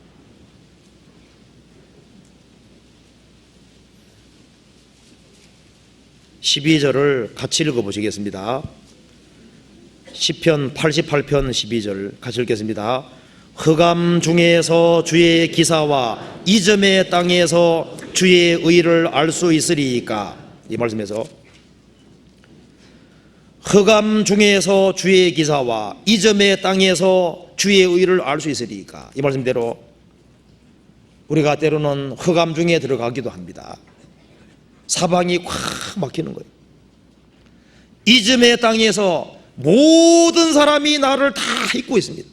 같이 읽어보시겠습니다. 시편 88편 12절 같이 읽겠습니다. 흑암 중에서 주의 기사와 이점의 땅에서 주의 의를 알 수 있으리이까. 이 말씀에서 흑암 중에서 주의 기사와 이점의 땅에서 주의 의를 알 수 있으리이까. 이 말씀대로 우리가 때로는 흑암 중에 들어가기도 합니다. 사방이 꽉 막히는 거예요. 이점의 땅에서 모든 사람이 나를 다 잊고 있습니다.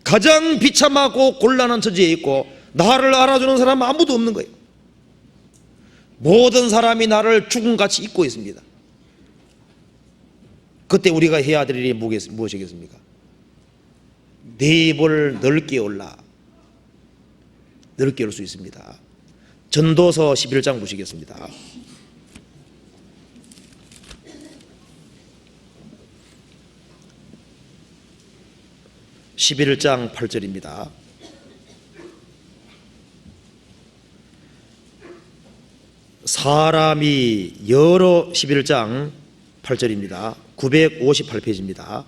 가장 비참하고 곤란한 처지에 있고 나를 알아주는 사람은 아무도 없는 거예요. 모든 사람이 나를 죽음같이 잊고 있습니다. 그때 우리가 해야 될 일이 무엇이겠습니까? 내 입을 넓게 열라. 넓게 열 수 있습니다. 전도서 11장 보시겠습니다. (11장 8절입니다) 사람이 여러 11장 8절입니다. 958페이지입니다.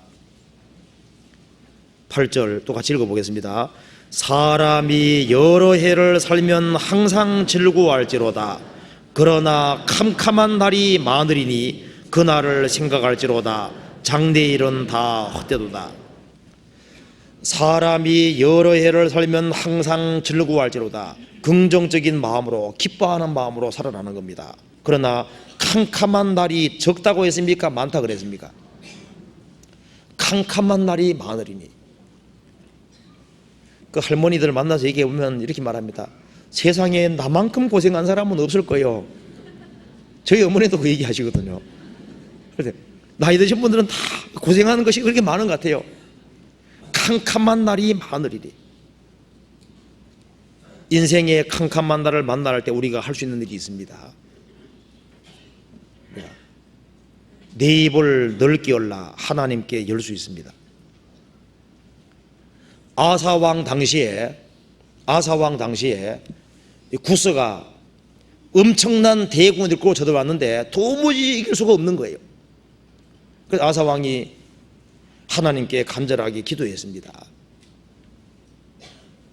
8절 똑같이 읽어보겠습니다. 사람이 여러 해를 살면 항상 즐거워할지로다. 그러나 캄캄한 날이 많으리니 그날을 생각할지로다. 장래일은 다 헛되도다. 사람이 여러 해를 살면 항상 즐거워할지로다. 긍정적인 마음으로, 기뻐하는 마음으로 살아나는 겁니다. 그러나 캄캄한 날이 적다고 했습니까? 많다 그랬습니까? 캄캄한 날이 많으리니. 그 할머니들 만나서 얘기해 보면 이렇게 말합니다. 세상에 나만큼 고생한 사람은 없을 거예요. 저희 어머니도 그 얘기 하시거든요. 그래서 나이 드신 분들은 다 고생하는 것이 그렇게 많은 것 같아요. 캄캄한 날이 많으리니. 인생의 캄캄한 날을 만날 때 우리가 할 수 있는 일이 있습니다. 내 입을 넓게 열라 하나님께 열 수 있습니다. 아사왕 당시에 구스가 엄청난 대군을 이끌고 쳐들어왔는데 도무지 이길 수가 없는 거예요. 그래서 아사왕이 하나님께 간절하게 기도했습니다.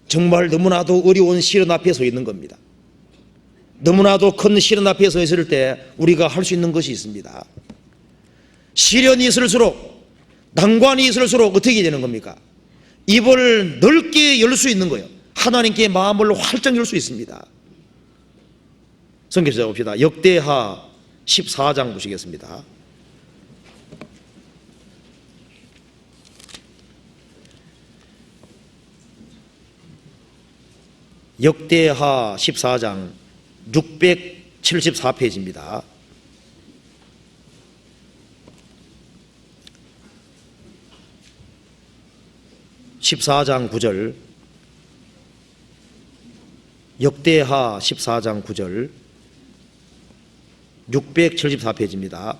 정말 너무나도 어려운 시련 앞에 서 있는 겁니다. 너무나도 큰 시련 앞에 서 있을 때 우리가 할 수 있는 것이 있습니다. 시련이 있을수록, 난관이 있을수록 어떻게 되는 겁니까? 입을 넓게 열 수 있는 거예요. 하나님께 마음을 활짝 열 수 있습니다. 성경 찾아봅시다. 역대하 14장 보시겠습니다. 역대하 14장 674페이지입니다. (14장 9절) 역대하 14장 9절 674페이지입니다.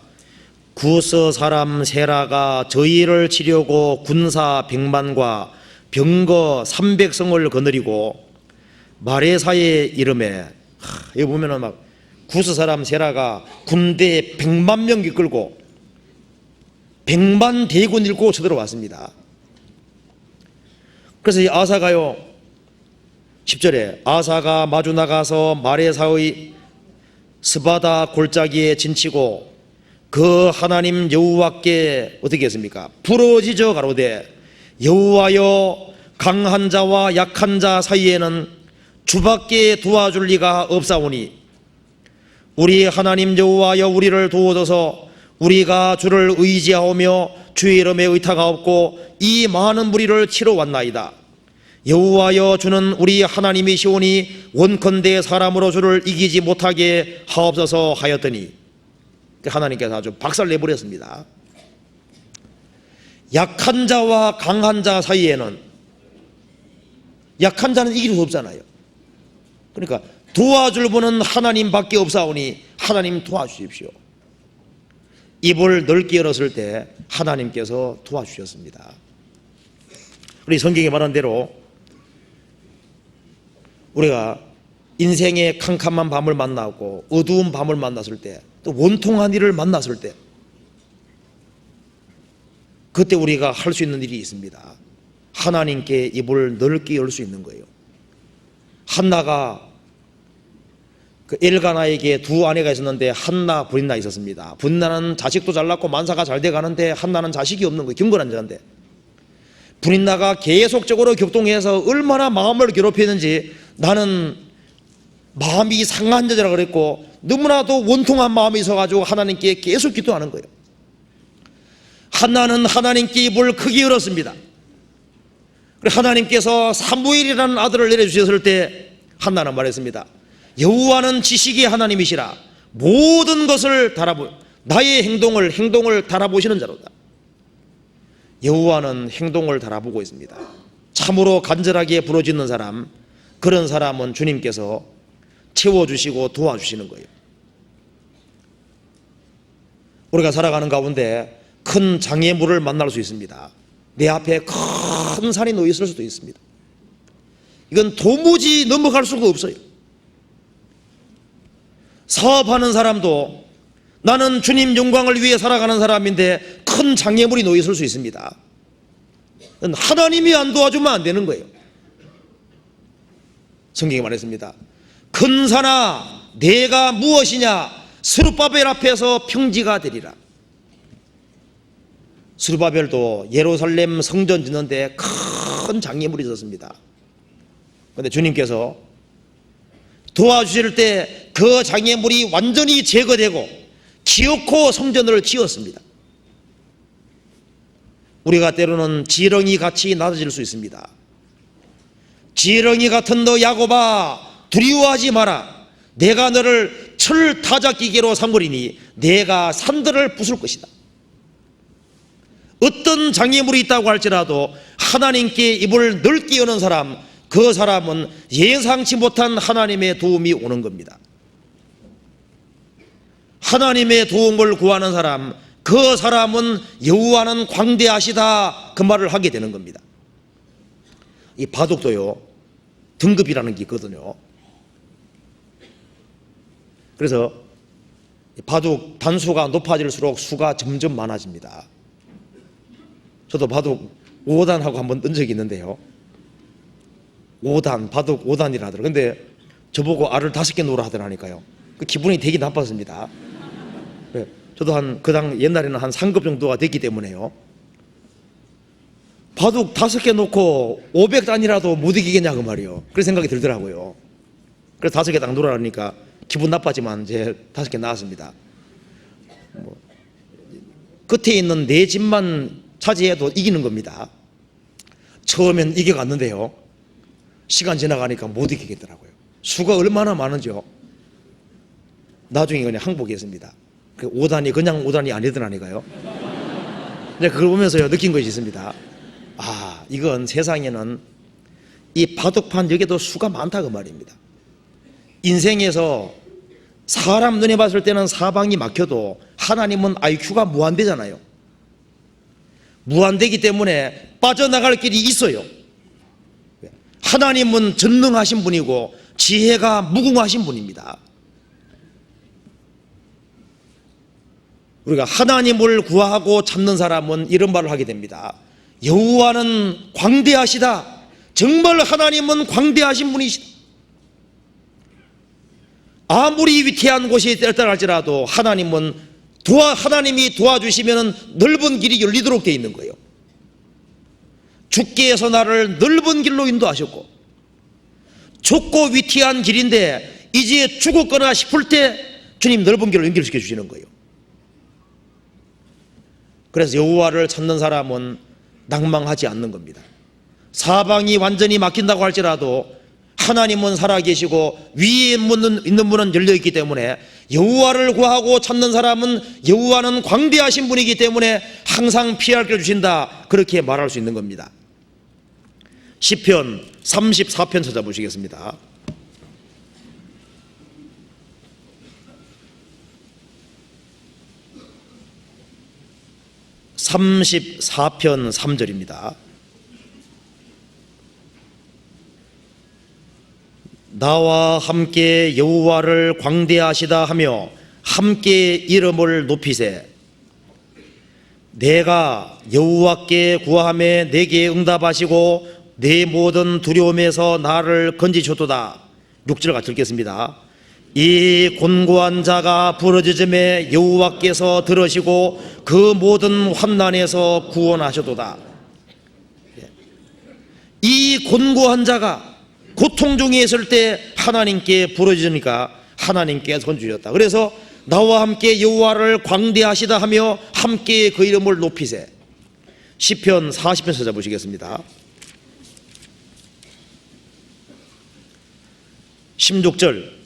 구스 사람 세라가 저희를 치려고 군사 100만과 병거 300성을 거느리고 마레사의 이름에, 여기 보면은 막 구스 사람 세라가 군대 100만 명 이끌고 100만 대군 이끌고 쳐들어왔습니다. 그래서 이 아사가요 10절에 아사가 마주 나가서 마레사의 스바다 골짜기에 진치고 그 하나님 여호와께 어떻게 했습니까? 부러지져 가로되 여호와여 강한 자와 약한 자 사이에는 주밖에 도와줄 리가 없사오니 우리 하나님 여호와여 우리를 도우소서. 우리가 주를 의지하오며 주의 이름에 의타가 없고 이 많은 무리를 치러 왔나이다. 여호와여 주는 우리 하나님이시오니 원컨대 사람으로 주를 이기지 못하게 하옵소서 하였더니 하나님께서 아주 박살 내버렸습니다. 약한 자와 강한 자 사이에는 약한 자는 이길 수 없잖아요. 그러니까 도와줄 분은 하나님밖에 없사오니 하나님 도와주십시오. 입을 넓게 열었을 때 하나님께서 도와주셨습니다. 우리 성경에 말한 대로 우리가 인생의 캄캄한 밤을 만나고 어두운 밤을 만났을 때, 또 원통한 일을 만났을 때, 그때 우리가 할 수 있는 일이 있습니다. 하나님께 입을 넓게 열 수 있는 거예요. 한나가 그 엘가나에게 두 아내가 있었는데 한나, 브린나 있었습니다. 브린나는 자식도 잘 낳고 만사가 잘 돼가는데 한나는 자식이 없는 거예요. 경건한 자인데 브린나가 계속적으로 격동해서 얼마나 마음을 괴롭히는지 나는 마음이 상한 자라 그랬고 너무나도 원통한 마음이 있어가지고 하나님께 계속 기도하는 거예요. 한나는 하나님께 입을 크게 열었습니다. 하나님께서 사무엘이라는 아들을 내려주셨을 때 한나는 말했습니다. 여호와는 지식의 하나님이시라. 모든 것을 나의 행동을 달아보시는 자로다. 여호와는 행동을 달아보고 있습니다. 참으로 간절하게 부르짖는 사람, 그런 사람은 주님께서 채워주시고 도와주시는 거예요. 우리가 살아가는 가운데 큰 장애물을 만날 수 있습니다. 내 앞에 큰 산이 놓여 있을 수도 있습니다. 이건 도무지 넘어갈 수가 없어요. 사업하는 사람도 나는 주님 영광을 위해 살아가는 사람인데 큰 장애물이 놓여 있을 수 있습니다. 하나님이 안 도와주면 안 되는 거예요. 성경이 말했습니다. 근사나 내가 무엇이냐 스룹바벨 앞에서 평지가 되리라. 스룹바벨도 예루살렘 성전 짓는데 큰 장애물이 있었습니다. 그런데 주님께서 도와주실 때 그 장애물이 완전히 제거되고 기어코 성전을 지었습니다. 우리가 때로는 지렁이 같이 낮아질 수 있습니다. 지렁이 같은 너 야곱아 두려워하지 마라. 내가 너를 철 타작기계로 삼으리니 내가 산들을 부술 것이다. 어떤 장애물이 있다고 할지라도 하나님께 입을 넓게 여는 사람, 그 사람은 예상치 못한 하나님의 도움이 오는 겁니다. 하나님의 도움을 구하는 사람, 그 사람은 여호와는 광대하시다, 그 말을 하게 되는 겁니다. 이 바둑도요 등급이라는 게 있거든요. 그래서 바둑 단수가 높아질수록 수가 점점 많아집니다. 저도 바둑 5단하고 한번 뜬 적이 있는데요, 5단, 바둑 5단이라 하더라고요. 근데 저보고 알을 5개 놓으라 하더라니까요. 그 기분이 되게 나빴습니다. 저도 옛날에는 한 3급 정도가 됐기 때문에요. 바둑 5개 놓고 500단이라도 못 이기겠냐 그 말이에요. 그런 생각이 들더라고요. 그래서 5개 딱 놓으라니까 기분 나빴지만 이제 5개 나왔습니다. 끝에 있는 네 집만 차지해도 이기는 겁니다. 처음엔 이겨갔는데요, 시간 지나가니까 못 이기겠더라고요. 수가 얼마나 많은지요. 나중에 그냥 항복했습니다. 그 5단이 그냥 5단이 아니더라니까요. 이제 그걸 보면서요 느낀 것이 있습니다. 아, 이건 세상에는 이 바둑판 여기도 수가 많다 그 말입니다. 인생에서 사람 눈에 봤을 때는 사방이 막혀도 하나님은 IQ가 무한대잖아요. 무한대기 때문에 빠져나갈 길이 있어요. 하나님은 전능하신 분이고 지혜가 무궁하신 분입니다. 우리가 하나님을 구하고 찾는 사람은 이런 말을 하게 됩니다. 여호와는 광대하시다. 정말 하나님은 광대하신 분이시다. 아무리 위태한 곳이 있다 할지라도 하나님이 도와주시면 넓은 길이 열리도록 되어 있는 거예요. 주께서 나를 넓은 길로 인도하셨고, 좁고 위태한 길인데 이제 죽었거나 싶을 때 주님 넓은 길로 연결시켜 주시는 거예요. 그래서 여호와를 찾는 사람은 낭망하지 않는 겁니다. 사방이 완전히 막힌다고 할지라도 하나님은 살아계시고 위에 있는 문은 열려있기 때문에 여호와를 구하고 찾는 사람은 여호와는 광대하신 분이기 때문에 항상 피할 길을 주신다, 그렇게 말할 수 있는 겁니다. 시편 34편 찾아보시겠습니다. 34편 3절입니다. 나와 함께 여호와를 광대하시다 하며 함께 이름을 높이세. 내가 여호와께 구하매 내게 응답하시고 내 모든 두려움에서 나를 건지셨도다. 6절 같이 읽겠습니다. 이 곤고한 자가 부르짖음에 여호와께서 들으시고 그 모든 환난에서 구원하셨도다. 이 곤고한 자가 고통 중에 있을 때 하나님께 부르짖으니까 하나님께서 건져주셨다. 그래서 나와 함께 여호와를 광대하시다 하며 함께 그 이름을 높이세. 시편 40편 찾아보시겠습니다. 16절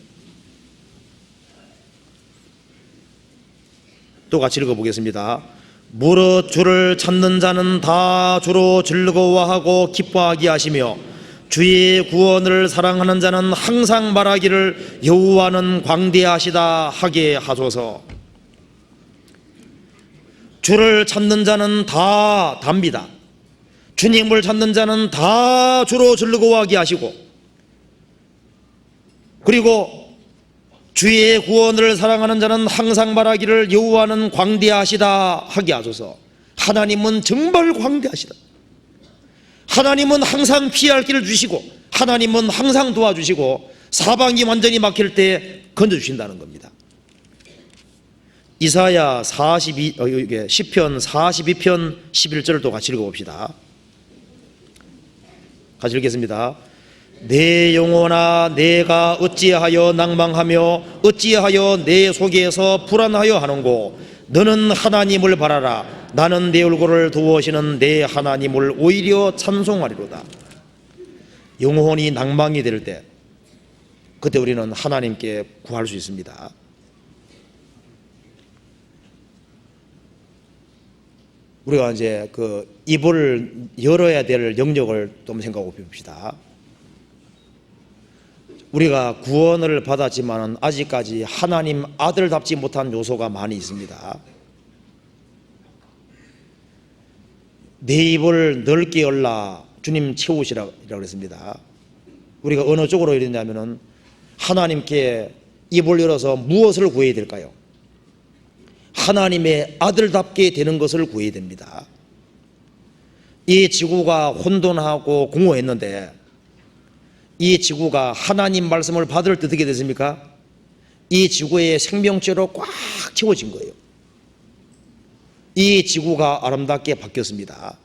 또 같이 읽어보겠습니다. 무릇 주를 찾는 자는 다 주로 즐거워하고 기뻐하게 하시며 주의 구원을 사랑하는 자는 항상 말하기를 여호와는 광대하시다 하게 하소서. 주를 찾는 자는 다 답니다. 주님을 찾는 자는 다 주로 즐거워하게 하시고, 그리고 주의 구원을 사랑하는 자는 항상 말하기를 여호와는 광대하시다 하게 하소서. 하나님은 정말 광대하시다. 하나님은 항상 피할 길을 주시고, 하나님은 항상 도와주시고, 사방이 완전히 막힐 때 건져주신다는 겁니다. 이사야 10편 42편 11절을 또 같이 읽어봅시다. 같이 읽겠습니다. 내 영혼아, 내가 어찌하여 낭망하며 어찌하여 내 속에서 불안하여 하는고. 너는 하나님을 바라라. 나는 내 얼굴을 도우시는 내 하나님을 오히려 찬송하리로다. 영혼이 낭망이 될 때, 그때 우리는 하나님께 구할 수 있습니다. 우리가 이제 그 입을 열어야 될 영역을 좀 생각해 봅시다. 우리가 구원을 받았지만 아직까지 하나님 아들답지 못한 요소가 많이 있습니다. 내 입을 넓게 열라, 주님 채우시라고 그랬습니다. 우리가 어느 쪽으로 해야 되냐면은 하나님께 입을 열어서 무엇을 구해야 될까요? 하나님의 아들답게 되는 것을 구해야 됩니다. 이 지구가 혼돈하고 공허했는데 이 지구가 하나님 말씀을 받을 때 어떻게 됐습니까? 이 지구의 생명체로 꽉 채워진 거예요. 이 지구가 아름답게 바뀌었습니다.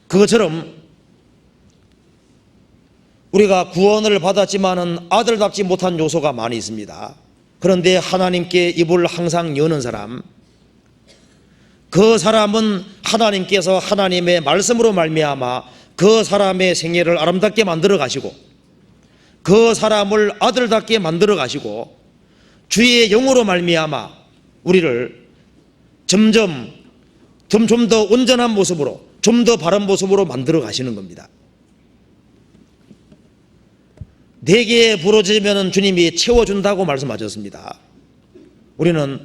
그것처럼 우리가 구원을 받았지만은 아들답지 못한 요소가 많이 있습니다. 그런데 하나님께 입을 항상 여는 사람, 그 사람은 하나님께서 하나님의 말씀으로 말미암아 그 사람의 생애를 아름답게 만들어 가시고, 그 사람을 아들답게 만들어 가시고, 주의 영으로 말미암아 우리를 점점 좀 더 온전한 모습으로, 좀 더 바른 모습으로 만들어 가시는 겁니다. 내게 부러지면 주님이 채워준다고 말씀하셨습니다. 우리는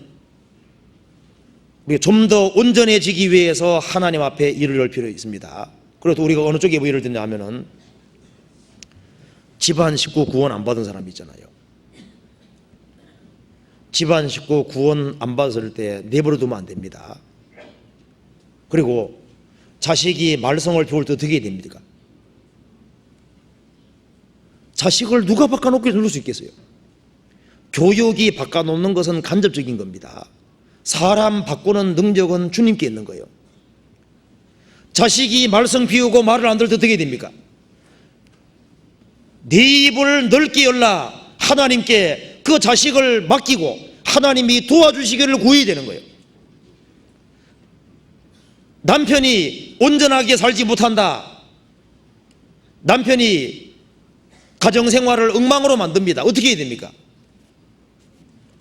좀 더 온전해지기 위해서 하나님 앞에 일을 열 필요 있습니다. 그래도 우리가 어느 쪽에 일을 듣냐 하면은 집안 식구 구원 안 받은 사람이 있잖아요. 집안 식구 구원 안 받았을 때 내버려 두면 안 됩니다. 그리고 자식이 말썽을 피울 때 어떻게 해야 됩니까? 자식을 누가 바꿔놓게 해줄 수 있겠어요? 교육이 바꿔놓는 것은 간접적인 겁니다. 사람 바꾸는 능력은 주님께 있는 거예요. 자식이 말썽 피우고 말을 안 들을 때 어떻게 해야 됩니까? 네 입을 넓게 열라, 하나님께 그 자식을 맡기고 하나님이 도와주시기를 구해야 되는 거예요. 남편이 온전하게 살지 못한다, 남편이 가정생활을 엉망으로 만듭니다. 어떻게 해야 됩니까?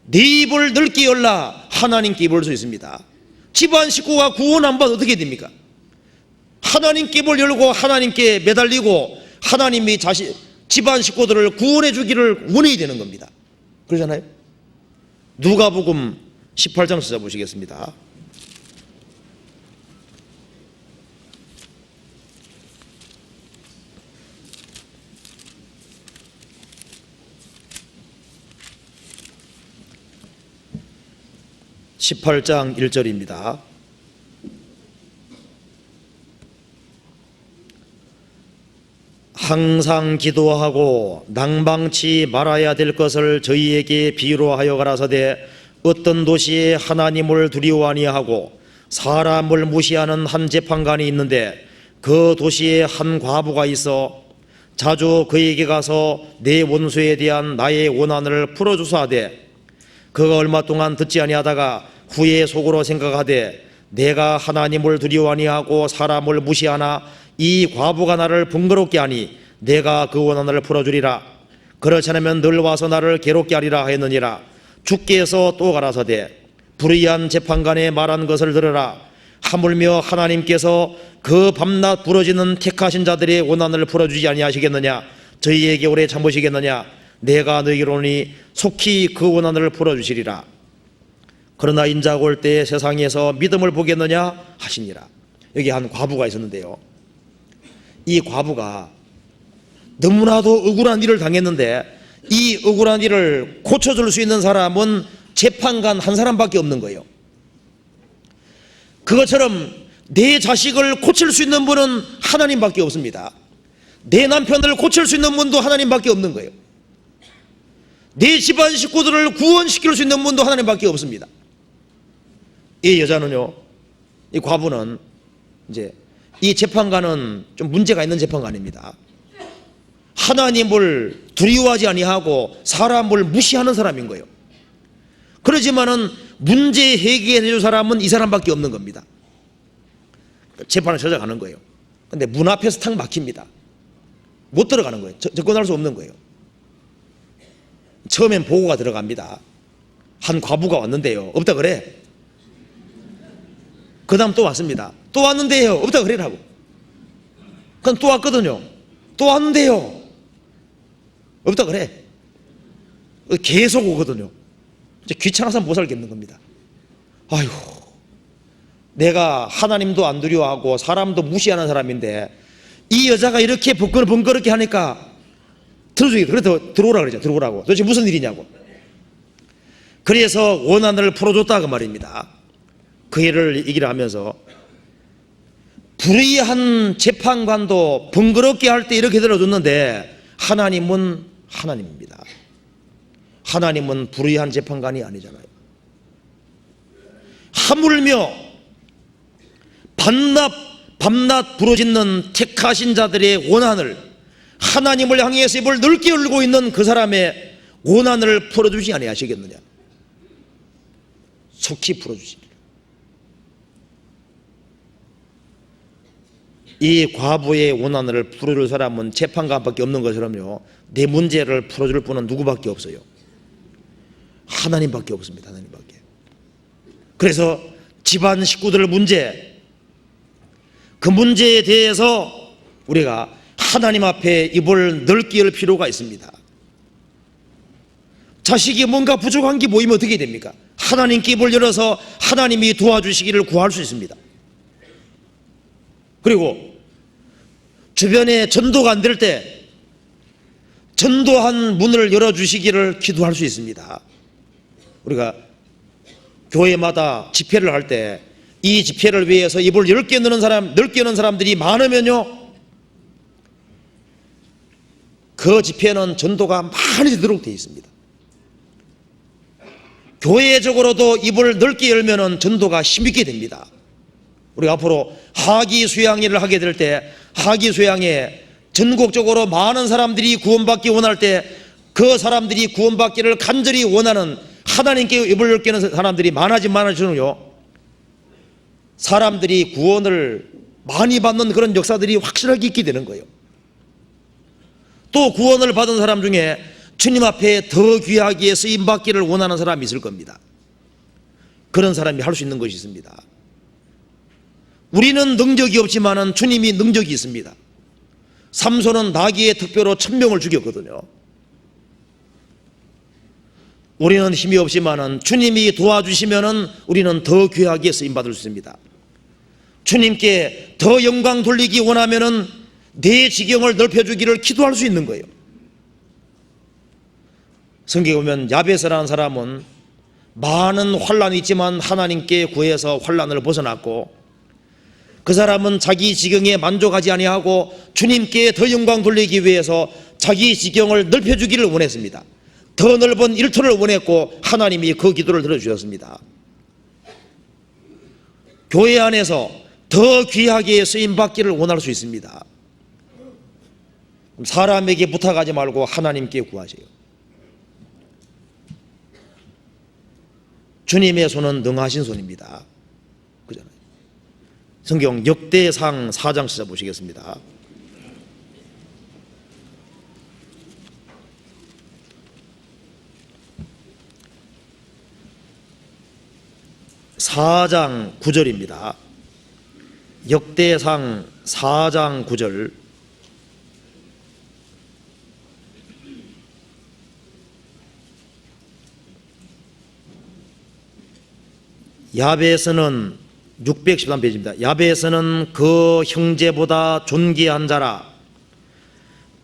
네 입을 넓게 열라, 하나님께 입을 수 있습니다. 집안 식구가 구원 안 받아 어떻게 해야 됩니까? 하나님께 입을 열고 하나님께 매달리고 하나님이 집안 식구들을 구원해 주기를 원해야 되는 겁니다. 그러잖아요. 누가복음 18장 찾아보시겠습니다. (18장 1절입니다) 항상 기도하고 낭망치 말아야 될 것을 저희에게 비유로 하여 가라사대, 어떤 도시에 하나님을 두려워 아니하고 사람을 무시하는 한 재판관이 있는데 그 도시에 한 과부가 있어 자주 그에게 가서 내 원수에 대한 나의 원한을 풀어주사 하되, 그가 얼마 동안 듣지 아니하다가 후에 속으로 생각하되 내가 하나님을 두려워 아니하고 사람을 무시하나 이 과부가 나를 번거롭게 하니 내가 그 원한을 풀어주리라. 그렇지 않으면 늘 와서 나를 괴롭게 하리라 하였느니라. 주께서 또 가라사대, 불의한 재판관의 말한 것을 들으라. 하물며 하나님께서 그 밤낮 부러지는 택하신 자들의 원한을 풀어주지 아니하시겠느냐? 저희에게 오래 참으시겠느냐? 내가 너희로니 속히 그 원한을 풀어주시리라. 그러나 인자가 올 때에 세상에서 믿음을 보겠느냐 하시니라. 여기 한 과부가 있었는데요, 이 과부가 너무나도 억울한 일을 당했는데 이 억울한 일을 고쳐줄 수 있는 사람은 재판관 한 사람밖에 없는 거예요. 그것처럼 내 자식을 고칠 수 있는 분은 하나님밖에 없습니다. 내 남편을 고칠 수 있는 분도 하나님밖에 없는 거예요. 내 집안 식구들을 구원시킬 수 있는 분도 하나님밖에 없습니다. 이 여자는요, 이 과부는 이제 이 재판관은 좀 문제가 있는 재판관입니다. 하나님을 두려워하지 아니하고 사람을 무시하는 사람인 거예요. 그러지만은 문제 해결해 줄 사람은 이 사람밖에 없는 겁니다. 재판을 찾아가는 거예요. 근데 문 앞에서 탁 막힙니다. 못 들어가는 거예요. 접근할 수 없는 거예요. 처음엔 보고가 들어갑니다. 한 과부가 왔는데요, 없다 그래. 그 다음 또 왔습니다. 또 왔는데요, 없다 그래라고. 그럼 또 왔거든요. 또 왔는데요, 없다 그래. 계속 오거든요. 이제 귀찮아서 못 살겠는 겁니다. 아이고, 내가 하나님도 안 두려워하고 사람도 무시하는 사람인데 이 여자가 이렇게 번거롭게 하니까 들어주겠다. 그래서 들어오라 그러죠. 들어오라고. 도대체 무슨 일이냐고. 그래서 원한을 풀어줬다 그 말입니다. 그 일을 얘기를 하면서 불의한 재판관도 번거롭게 할 때 이렇게 들어줬는데 하나님은 하나님입니다. 하나님은 불의한 재판관이 아니잖아요. 하물며 밤낮 부르짖는 택하신 자들의 원한을, 하나님을 향해서 입을 넓게 열고 있는 그 사람의 원한을 풀어주지 아니하시겠느냐. 속히 풀어주시리라. 이 과부의 원한을 풀어줄 사람은 재판관밖에 없는 것처럼요, 내 문제를 풀어줄 분은 누구밖에 없어요. 하나님밖에 없습니다. 하나님밖에. 그래서 집안 식구들 문제, 그 문제에 대해서 우리가 하나님 앞에 입을 넓게 열 필요가 있습니다. 자식이 뭔가 부족한 게 보이면 어떻게 됩니까? 하나님께 입을 열어서 하나님이 도와주시기를 구할 수 있습니다. 그리고 주변에 전도가 안 될 때 전도한 문을 열어주시기를 기도할 수 있습니다. 우리가 교회마다 집회를 할 때 이 집회를 위해서 입을 넓게 여는 사람들이 많으면요, 그 집회는 전도가 많이 되도록 되어 있습니다. 교회적으로도 입을 넓게 열면은 전도가 힘있게 됩니다. 우리가 앞으로 하기 수양회를 하게 될 때 하기 수양회 전국적으로 많은 사람들이 구원받기 원할 때 그 사람들이 구원받기를 간절히 원하는, 하나님께 입을 넓게 여는 사람들이 많아지면요, 사람들이 구원을 많이 받는 그런 역사들이 확실하게 있게 되는 거예요. 또 구원을 받은 사람 중에 주님 앞에 더 귀하게 쓰임받기를 원하는 사람이 있을 겁니다. 그런 사람이 할 수 있는 것이 있습니다. 우리는 능력이 없지만은 주님이 능력이 있습니다. 삼손은 나귀의 특별로 1000명을 죽였거든요. 우리는 힘이 없지만은 주님이 도와주시면은 우리는 더 귀하게 쓰임받을 수 있습니다. 주님께 더 영광 돌리기 원하면은 내 지경을 넓혀주기를 기도할 수 있는 거예요. 성경에 보면 야베스라는 사람은 많은 환란이 있지만 하나님께 구해서 환란을 벗어났고, 그 사람은 자기 지경에 만족하지 아니하고 주님께 더 영광 돌리기 위해서 자기 지경을 넓혀주기를 원했습니다. 더 넓은 일터를 원했고 하나님이 그 기도를 들어주셨습니다. 교회 안에서 더 귀하게 쓰임받기를 원할 수 있습니다. 사람에게 부탁하지 말고 하나님께 구하세요. 주님의 손은 능하신 손입니다. 그잖아요. 성경 역대상 4장 찾아보시겠습니다. (4장 9절입니다) 역대상 4장 9절. 야베스는 613페이지입니다. 야베스는 그 형제보다 존귀한 자라.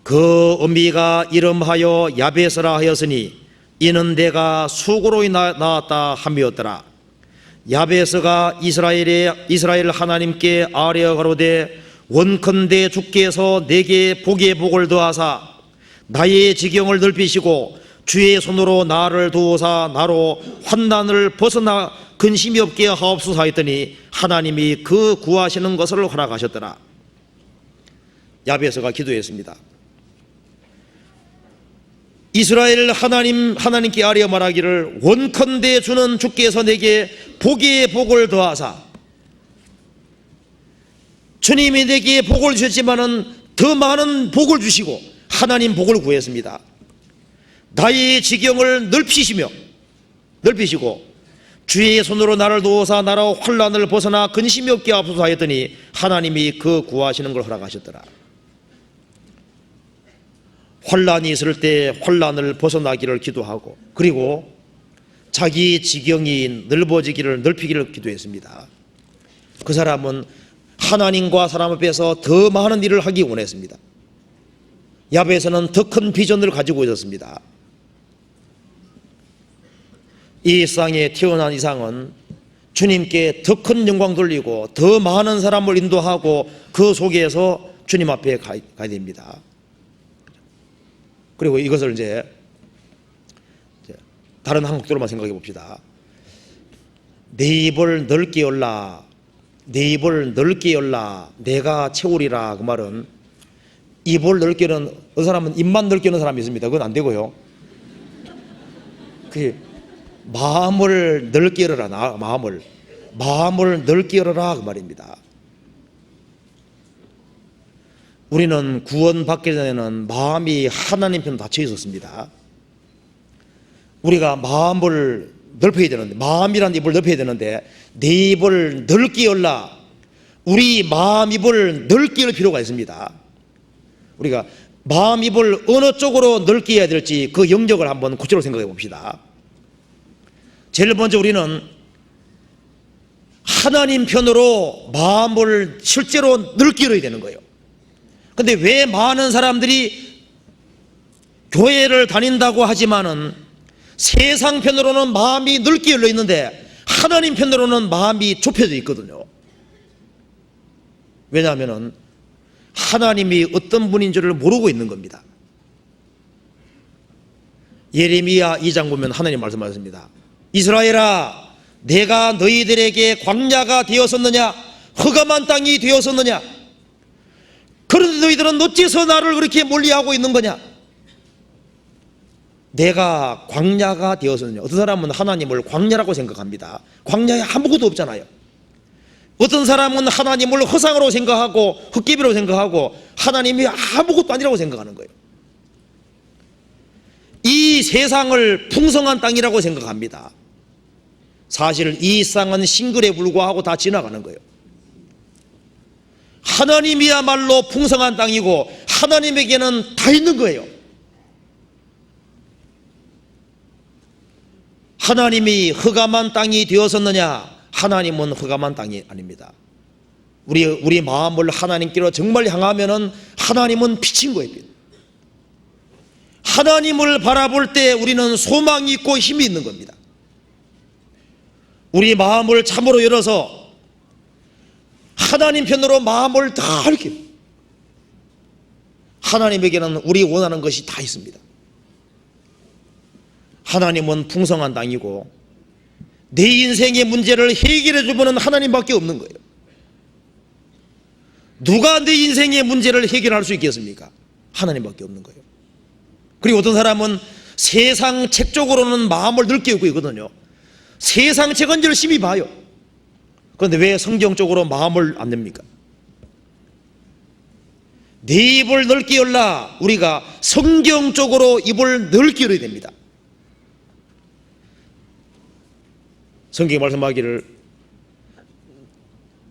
그 어미가 이름하여 야베스라 하였으니 이는 내가 수고로 낳았다 함이었더라. 야베스가 이스라엘 하나님께 아뢰어 가로되 원컨대 주께서 내게 복의 복을 더하사 나의 지경을 넓히시고 주의 손으로 나를 도우사 나로 환난을 벗어나 근심이 없게 하옵소서 하였더니 하나님이 그 구하시는 것을 허락하셨더라. 야베스가 기도했습니다. 이스라엘 하나님께 아뢰어 말하기를 원컨대 주는 주께서 내게 복의 복을 더하사, 주님이 내게 복을 주셨지만은 더 많은 복을 주시고 하나님 복을 구했습니다. 나의 지경을 넓히시고 주의 손으로 나를 도우사 나로 환난을 벗어나 근심이 없게 하옵소서 하였더니 하나님이 그 구하시는 걸 허락하셨더라. 환난이 있을 때 환난을 벗어나기를 기도하고, 그리고 자기 지경이 넓히기를 기도했습니다. 그 사람은 하나님과 사람 앞에서 더 많은 일을 하기 원했습니다. 야베스는 더 큰 비전을 가지고 있었습니다. 이 세상에 태어난 이상은 주님께 더 큰 영광 돌리고 더 많은 사람을 인도하고 그 속에서 주님 앞에 가야 됩니다. 그리고 이것을 이제 다른 한국도로만 생각해 봅시다. 내 입을 넓게 열라, 내 입을 넓게 열라, 내가 채우리라. 그 말은 입을 넓게 여는, 어떤 사람은 입만 넓게 여는 사람이 있습니다. 그건 안 되고요. 그 마음을 넓게 열어라. 마음을 넓게 열어라. 그 말입니다. 우리는 구원받기 전에는 마음이 하나님 편 닫혀 있었습니다. 우리가 마음을 넓혀야 되는데, 마음이란 입을 넓혀야 되는데, 내 입을 넓게 열라. 우리 마음 입을 넓게 열 필요가 있습니다. 우리가 마음 입을 어느 쪽으로 넓게 해야 될지 그 영역을 한번 구체적으로 생각해 봅시다. 제일 먼저 우리는 하나님 편으로 마음을 실제로 넓게 열어야 되는 거예요. 근데 왜 많은 사람들이 교회를 다닌다고 하지만은 세상 편으로는 마음이 넓게 열려 있는데 하나님 편으로는 마음이 좁혀져 있거든요. 왜냐하면은 하나님이 어떤 분인 줄을 모르고 있는 겁니다. 예레미야 2장 보면 하나님 말씀하셨습니다. 이스라엘아, 내가 너희들에게 광야가 되었었느냐, 흑암한 땅이 되었었느냐, 그런데 너희들은 어째서 나를 그렇게 멀리하고 있는 거냐? 내가 광야가 되었었느냐. 어떤 사람은 하나님을 광야라고 생각합니다. 광야에 아무것도 없잖아요. 어떤 사람은 하나님을 허상으로 생각하고 흙개비로 생각하고 하나님이 아무것도 아니라고 생각하는 거예요. 이 세상을 풍성한 땅이라고 생각합니다. 사실 이 세상은 싱글에 불과하고 다 지나가는 거예요. 하나님이야말로 풍성한 땅이고 하나님에게는 다 있는 거예요. 하나님이 흑암한 땅이 되었었느냐? 하나님은 흑암한 땅이 아닙니다. 우리 마음을 하나님께로 정말 향하면은 하나님은 빛인 거예요. 하나님을 바라볼 때 우리는 소망이 있고 힘이 있는 겁니다. 우리 마음을 참으로 열어서 하나님 편으로 마음을 다 이렇게, 하나님에게는 우리 원하는 것이 다 있습니다. 하나님은 풍성한 땅이고 내 인생의 문제를 해결해 주면은 하나님밖에 없는 거예요. 누가 내 인생의 문제를 해결할 수 있겠습니까? 하나님밖에 없는 거예요. 그리고 어떤 사람은 세상 책 쪽으로는 마음을 넓게 열고 있거든요. 세상 책은 열심히 봐요. 그런데 왜 성경 쪽으로 마음을 안 냅니까? 내 입을 넓게 열라. 우리가 성경 쪽으로 입을 넓게 열어야 됩니다. 성경이 말씀하기를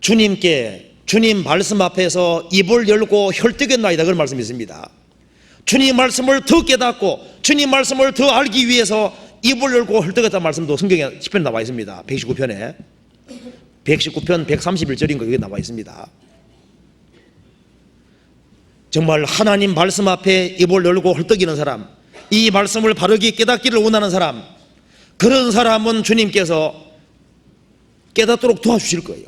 주님 말씀 앞에서 입을 열고 혈떡였나이다, 그런 말씀이 있습니다. 주님 말씀을 더 깨닫고 주님 말씀을 더 알기 위해서 입을 열고 헐떡였다는 말씀도 성경에 10편에 나와 있습니다. 119편 131절인 거 여기 나와 있습니다. 정말 하나님 말씀 앞에 입을 열고 헐떡이는 사람, 이 말씀을 바르게 깨닫기를 원하는 사람, 그런 사람은 주님께서 깨닫도록 도와주실 거예요.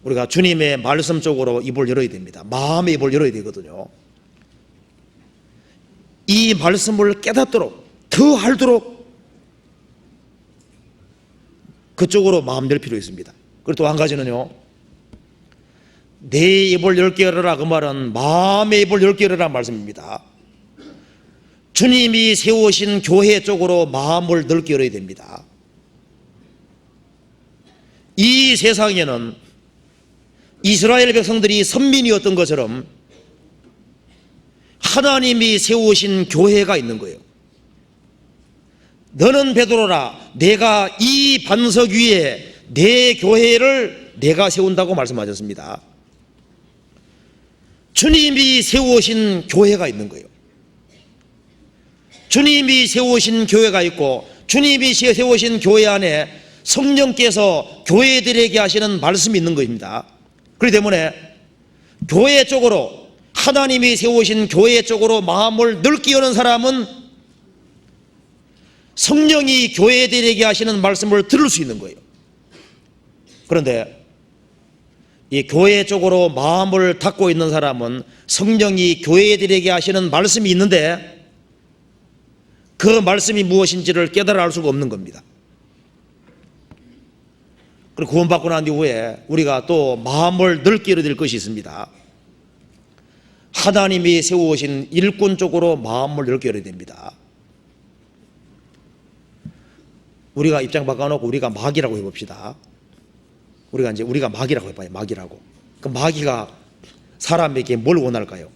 우리가 주님의 말씀 쪽으로 입을 열어야 됩니다. 마음의 입을 열어야 되거든요. 이 말씀을 깨닫도록, 더 알도록 그쪽으로 마음 열 필요 있습니다. 그리고 또 한 가지는요, 내 입을 열게 열어라, 그 말은 마음의 입을 열게 열어라 말씀입니다. 주님이 세우신 교회 쪽으로 마음을 넓게 열어야 됩니다. 이 세상에는 이스라엘 백성들이 선민이었던 것처럼 하나님이 세우신 교회가 있는 거예요. 너는 베드로라, 내가 이 반석 위에 내 교회를 내가 세운다고 말씀하셨습니다. 주님이 세우신 교회가 있는 거예요. 주님이 세우신 교회가 있고, 주님이 세우신 교회 안에 성령께서 교회들에게 하시는 말씀이 있는 것입니다. 그렇기 때문에 교회 쪽으로, 하나님이 세우신 교회 쪽으로 마음을 넓게 여는 사람은 성령이 교회들에게 하시는 말씀을 들을 수 있는 거예요. 그런데 이 교회 쪽으로 마음을 닫고 있는 사람은 성령이 교회들에게 하시는 말씀이 있는데 그 말씀이 무엇인지를 깨달아 알 수가 없는 겁니다. 그리고 구원받고 난 이후에 우리가 또 마음을 넓게 열어야 될 것이 있습니다. 하나님이 세우신 일꾼 쪽으로 마음을 넓게 열어야 됩니다. 우리가 입장 바꿔놓고 우리가 마귀라고 해봅시다. 우리가 마귀라고 해봐요. 마귀라고. 그 마귀가 사람에게 뭘 원할까요?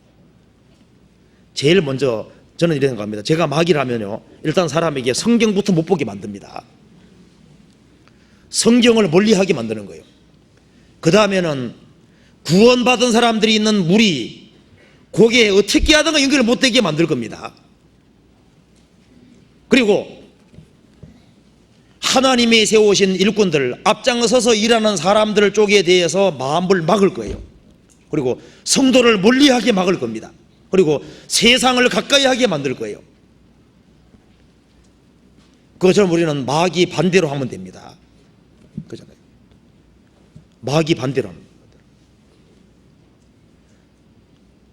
제일 먼저 저는 이렇게 생각합니다. 제가 마귀라면요, 일단 사람에게 성경부터 못 보게 만듭니다. 성경을 멀리하게 만드는 거예요. 그 다음에는 구원받은 사람들이 있는 무리, 거기에 어떻게 하든가 연결을 못되게 만들 겁니다. 그리고 하나님이 세우신 일꾼들, 앞장서서 일하는 사람들 쪽에 대해서 마음을 막을 거예요. 그리고 성도를 멀리하게 막을 겁니다. 그리고 세상을 가까이 하게 만들 거예요. 그것처럼 우리는 마귀 반대로 하면 됩니다. 그잖아요. 마귀 반대로 합니다.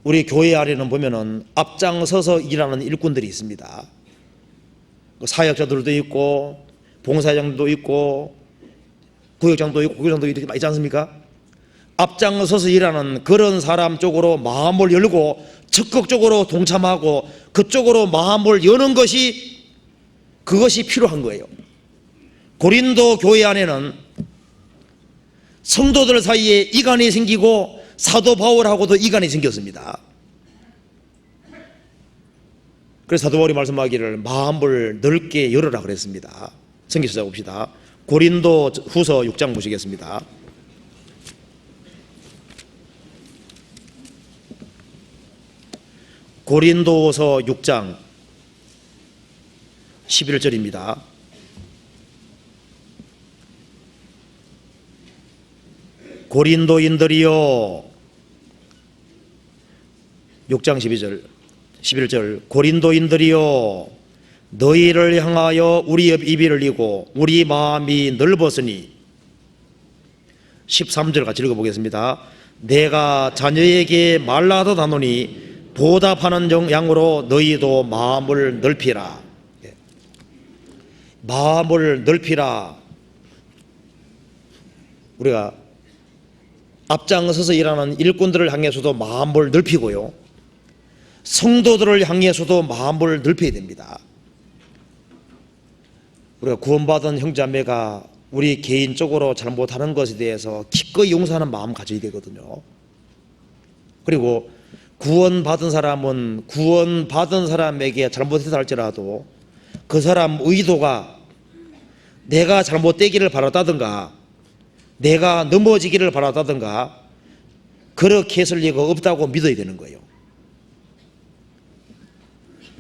우리 교회 안에는 보면은 앞장서서 일하는 일꾼들이 있습니다. 사역자들도 있고, 봉사장도 있고, 구역장도 있고, 구역장도 이렇게 있지 않습니까? 앞장서서 일하는 그런 사람 쪽으로 마음을 열고 적극적으로 동참하고 그쪽으로 마음을 여는 것이, 그것이 필요한 거예요. 고린도 교회 안에는 성도들 사이에 이간이 생기고 사도 바울하고도 이간이 생겼습니다. 그래서 사도 바울이 말씀하기를 마음을 넓게 열어라 그랬습니다. 성경 찾아봅시다. 고린도 후서 6장 보시겠습니다. 고린도서 6장 11절입니다. 고린도인들이여, 6장 11절 고린도인들이여, 너희를 향하여 우리 입이 열리고 우리 마음이 넓었으니, 13절 같이 읽어보겠습니다. 내가 자녀에게 말라도 하노니 보답하는 양으로 너희도 마음을 넓히라. 마음을 넓히라. 우리가 앞장서서 일하는 일꾼들을 향해서도 마음을 넓히고요, 성도들을 향해서도 마음을 넓혀야 됩니다. 우리가 구원받은 형제자매가 우리 개인적으로 잘못하는 것에 대해서 기꺼이 용서하는 마음 가져야 되거든요. 그리고 구원받은 사람은 구원받은 사람에게 잘못했다 할지라도 그 사람 의도가 내가 잘못되기를 바랐다든가 내가 넘어지기를 바랐다든가 그렇게 했을 리가 없다고 믿어야 되는 거예요.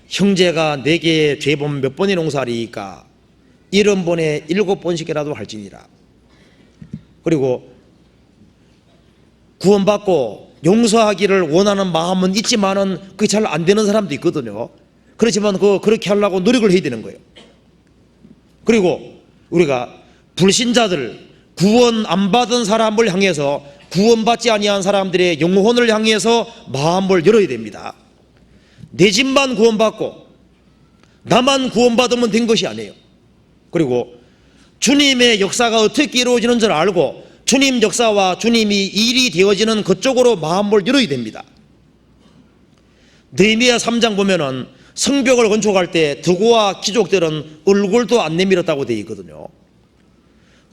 형제가 내게 죄범 몇 번의 용서하리이까 70번에 7번씩이라도 할지니라. 그리고 구원받고 용서하기를 원하는 마음은 있지만은 그게 잘 안 되는 사람도 있거든요. 그렇지만 그렇게 하려고 노력을 해야 되는 거예요. 그리고 우리가 불신자들, 구원 안 받은 사람을 향해서, 구원받지 아니한 사람들의 영혼을 향해서 마음을 열어야 됩니다. 내 집만 구원받고 나만 구원받으면 된 것이 아니에요. 그리고 주님의 역사가 어떻게 이루어지는 줄 알고 주님 역사와 주님이 일이 되어지는 그쪽으로 마음을 열어야 됩니다. 느헤미야 3장 보면은 성벽을 건축할 때 드고와 귀족들은 얼굴도 안 내밀었다고 되어 있거든요.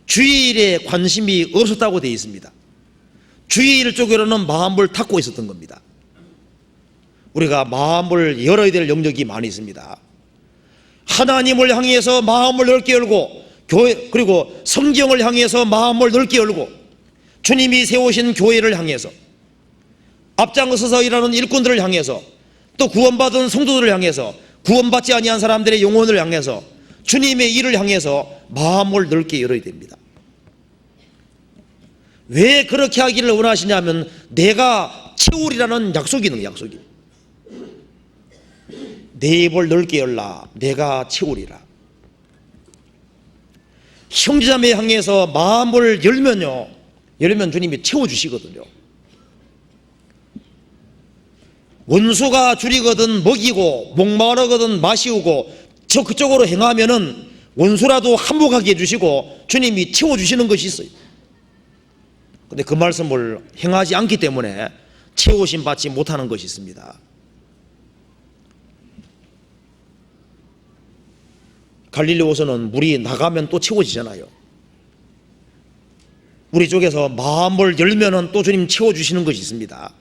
주일에 관심이 없었다고 되어 있습니다. 주일 쪽으로는 마음을 닫고 있었던 겁니다. 우리가 마음을 열어야 될 영역이 많이 있습니다. 하나님을 향해서 마음을 넓게 열고, 교회, 그리고 성경을 향해서 마음을 넓게 열고, 주님이 세우신 교회를 향해서, 앞장서서 일하는 일꾼들을 향해서, 또 구원받은 성도들을 향해서, 구원받지 아니한 사람들의 영혼을 향해서, 주님의 일을 향해서 마음을 넓게 열어야 됩니다. 왜 그렇게 하기를 원하시냐면 내가 채우리라는 약속이 있는 거예요. 약속이. 내 입을 넓게 열라, 내가 채우리라. 형제자매 향해서 마음을 열면 주님이 채워주시거든요. 원수가 줄이거든 먹이고 목마르거든 마시우고 그쪽으로 행하면은 원수라도 한몫하게 해주시고 주님이 채워주시는 것이 있어요. 근데 그 말씀을 행하지 않기 때문에 채우심 받지 못하는 것이 있습니다. 갈릴리 호수는 물이 나가면 또 채워지잖아요. 우리 쪽에서 마음을 열면은 또 주님 채워주시는 것이 있습니다.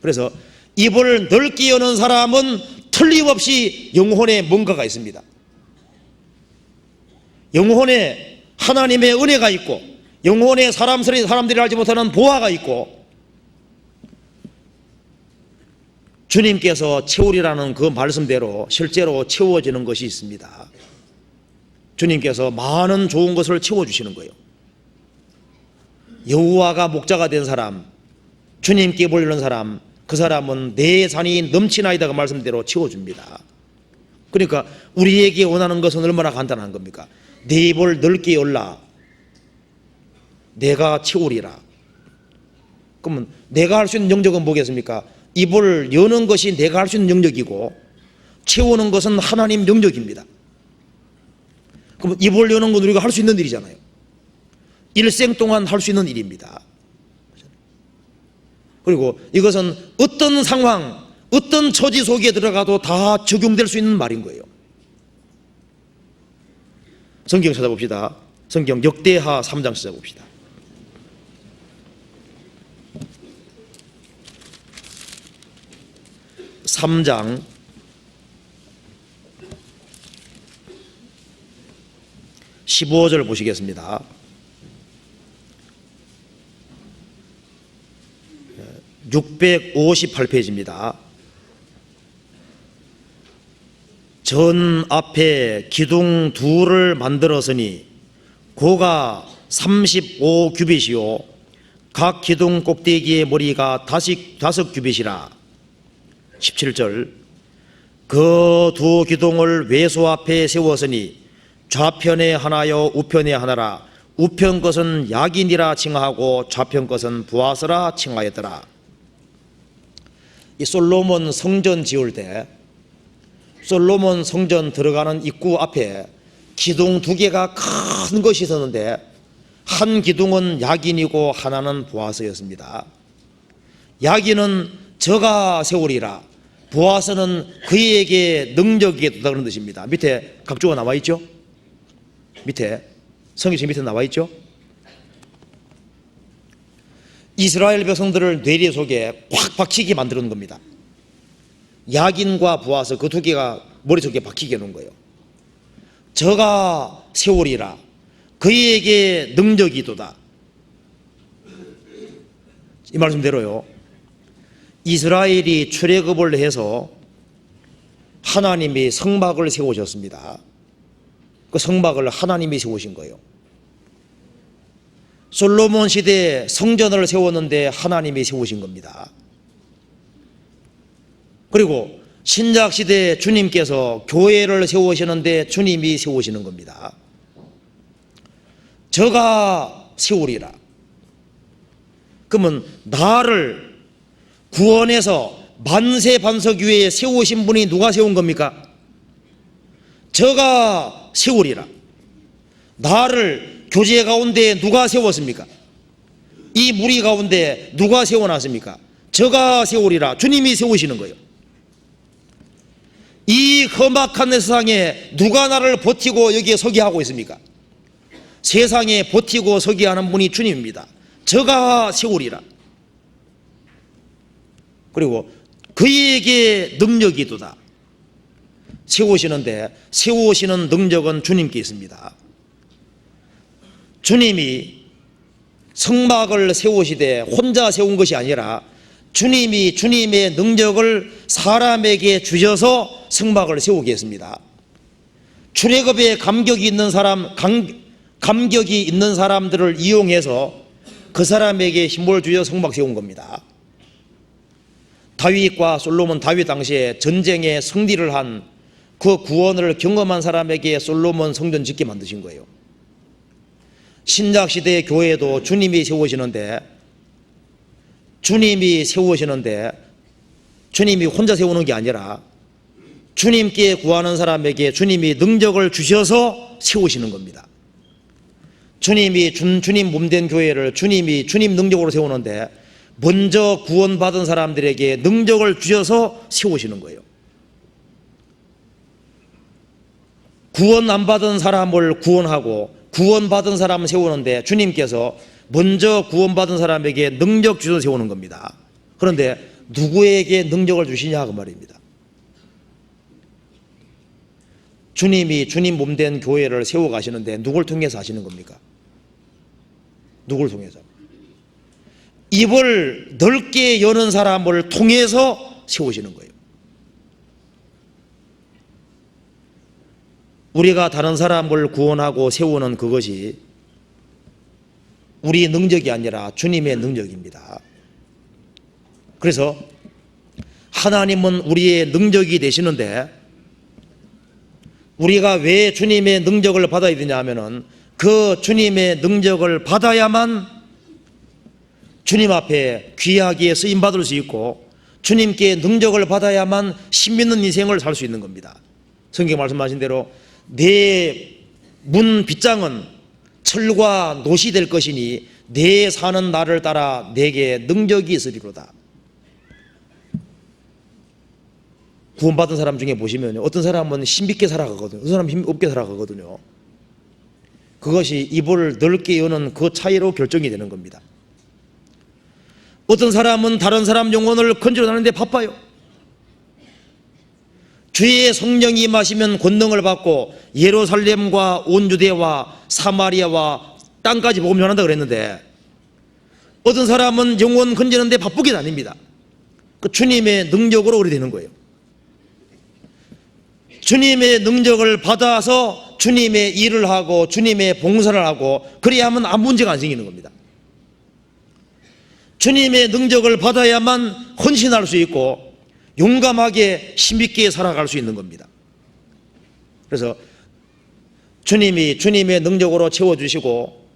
그래서 입을 넓게 여는 사람은 틀림없이 영혼에 뭔가가 있습니다. 영혼에 하나님의 은혜가 있고, 영혼에 사람들이 알지 못하는 보화가 있고, 주님께서 채우리라는 그 말씀대로 실제로 채워지는 것이 있습니다. 주님께서 많은 좋은 것을 채워주시는 거예요. 여호와가 목자가 된 사람, 주님께 보이는 사람, 그 사람은 내 산이 넘치나이다 그 말씀대로 채워줍니다. 그러니까 우리에게 원하는 것은 얼마나 간단한 겁니까? 내 입을 넓게 열라, 내가 채우리라. 그러면 내가 할 수 있는 영역은 뭐겠습니까? 입을 여는 것이 내가 할 수 있는 영역이고, 채우는 것은 하나님 영역입니다. 그럼 입을 여는 건 우리가 할 수 있는 일이잖아요. 일생 동안 할 수 있는 일입니다. 그리고 이것은 어떤 상황, 어떤 처지 속에 들어가도 다 적용될 수 있는 말인 거예요. 성경 찾아봅시다. 성경 역대하 3장 찾아봅시다. (3장) 15절 보시겠습니다. 658페이지입니다. 전 앞에 기둥 둘을 만들었으니 고가 35규빗이요 각 기둥 꼭대기의 머리가 5규빗이라. 17절 그 두 기둥을 외소 앞에 세웠으니 좌편에 하나요 우편에 하나라. 우편 것은 야긴이라 칭하고 좌편 것은 부하스라 칭하였더라. 이 솔로몬 성전 지을 때 솔로몬 성전 들어가는 입구 앞에 기둥 2개가 큰 것이 있었는데 한 기둥은 야긴이고 하나는 부하스였습니다. 야긴은 저가 세우리라, 부하스는 그에게 능력이 있다는 뜻입니다. 밑에 각주가 나와 있죠? 밑에 성경 밑에 나와 있죠? 이스라엘 백성들을 뇌리 속에 꽉 박히게 만드는 겁니다. 야긴과 부하스 그 2개가 머릿속에 박히게 해놓은 거예요. 저가 세우리라, 그에게 능력이 있도다. 이 말씀대로요, 이스라엘이 출애굽을 해서 하나님이 성막을 세우셨습니다. 그 성막을 하나님이 세우신 거예요. 솔로몬 시대에 성전을 세웠는데 하나님이 세우신 겁니다. 그리고 신약 시대에 주님께서 교회를 세우시는데 주님이 세우시는 겁니다. 저가 세우리라. 그러면 나를 구원해서 만세 반석 위에 세우신 분이 누가 세운 겁니까? 저가 세우리라. 나를 교제 가운데 누가 세웠습니까? 이 무리 가운데 누가 세워놨습니까? 저가 세우리라. 주님이 세우시는 거예요. 이 험악한 세상에 누가 나를 버티고 여기에 서게 하고 있습니까? 세상에 버티고 서게 하는 분이 주님입니다. 저가 세우리라. 그리고 그에게 능력이 있도다. 세우시는데 세우시는 능력은 주님께 있습니다. 주님이 성막을 세우시되 혼자 세운 것이 아니라 주님이 주님의 능력을 사람에게 주셔서 성막을 세우게 했습니다. 출애굽에 감격이 있는 사람들을 이용해서 그 사람에게 힘을 주어 성막 세운 겁니다. 다윗과 솔로몬, 다윗 당시에 전쟁에 승리를 한 그 구원을 경험한 사람에게 솔로몬 성전 짓게 만드신 거예요. 신약 시대의 교회도 주님이 세우시는데 주님이 혼자 세우는 게 아니라 주님께 구하는 사람에게 주님이 능력을 주셔서 세우시는 겁니다. 주님이 주님 몸된 교회를 주님 능력으로 세우는데 먼저 구원받은 사람들에게 능력을 주셔서 세우시는 거예요. 구원 안 받은 사람을 구원하고 구원받은 사람을 세우는데 주님께서 먼저 구원받은 사람에게 능력 주셔서 세우는 겁니다. 그런데 누구에게 능력을 주시냐 그 말입니다. 주님이 주님 몸된 교회를 세워가시는데 누굴 통해서 하시는 겁니까? 누굴 통해서? 입을 넓게 여는 사람을 통해서 세우시는 거예요. 우리가 다른 사람을 구원하고 세우는 그것이 우리의 능력이 아니라 주님의 능력입니다. 그래서 하나님은 우리의 능력이 되시는데 우리가 왜 주님의 능력을 받아야 되냐 하면은 그 주님의 능력을 받아야만 주님 앞에 귀하게 쓰임받을 수 있고 주님께 능력을 받아야만 신비있는 인생을 살 수 있는 겁니다. 성경 말씀하신 대로 내 문 빗장은 철과 놋이 될 것이니 내 사는 날을 따라 내게 능력이 있으리로다. 구원받은 사람 중에 보시면 어떤 사람은 힘있게 살아가거든요. 어떤 사람은 힘없게 살아가거든요. 그것이 입을 넓게 여는 그 차이로 결정이 되는 겁니다. 어떤 사람은 다른 사람 영혼을 건지러 다니는데 바빠요. 주의 성령이 임하시면 권능을 받고 예루살렘과 온 유대와 사마리아와 땅까지 복음 전한다 그랬는데 어떤 사람은 영혼 건지는데 바쁘게 다닙니다. 그 주님의 능력으로 그렇게 되는 거예요. 주님의 능력을 받아서 주님의 일을 하고 주님의 봉사를 하고 그래야 하면 아무 문제가 안 생기는 겁니다. 주님의 능력을 받아야만 헌신할 수 있고 용감하게 힘있게 살아갈 수 있는 겁니다. 그래서 주님이 주님의 능력으로 채워주시고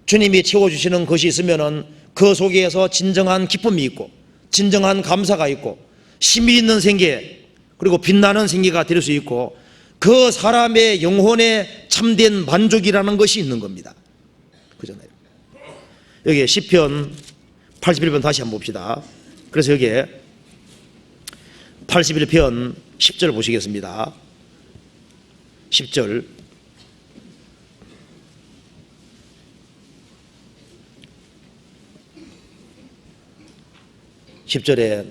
주님이 채워주시는 것이 있으면은 그 속에서 진정한 기쁨이 있고 진정한 감사가 있고 힘이 있는 생계 그리고 빛나는 생계가 될 수 있고 그 사람의 영혼에 참된 만족이라는 것이 있는 겁니다. 그잖아요. 여기 시편 81편 다시 한번 봅시다. 그래서 여기에 81편 10절 보시겠습니다. 10절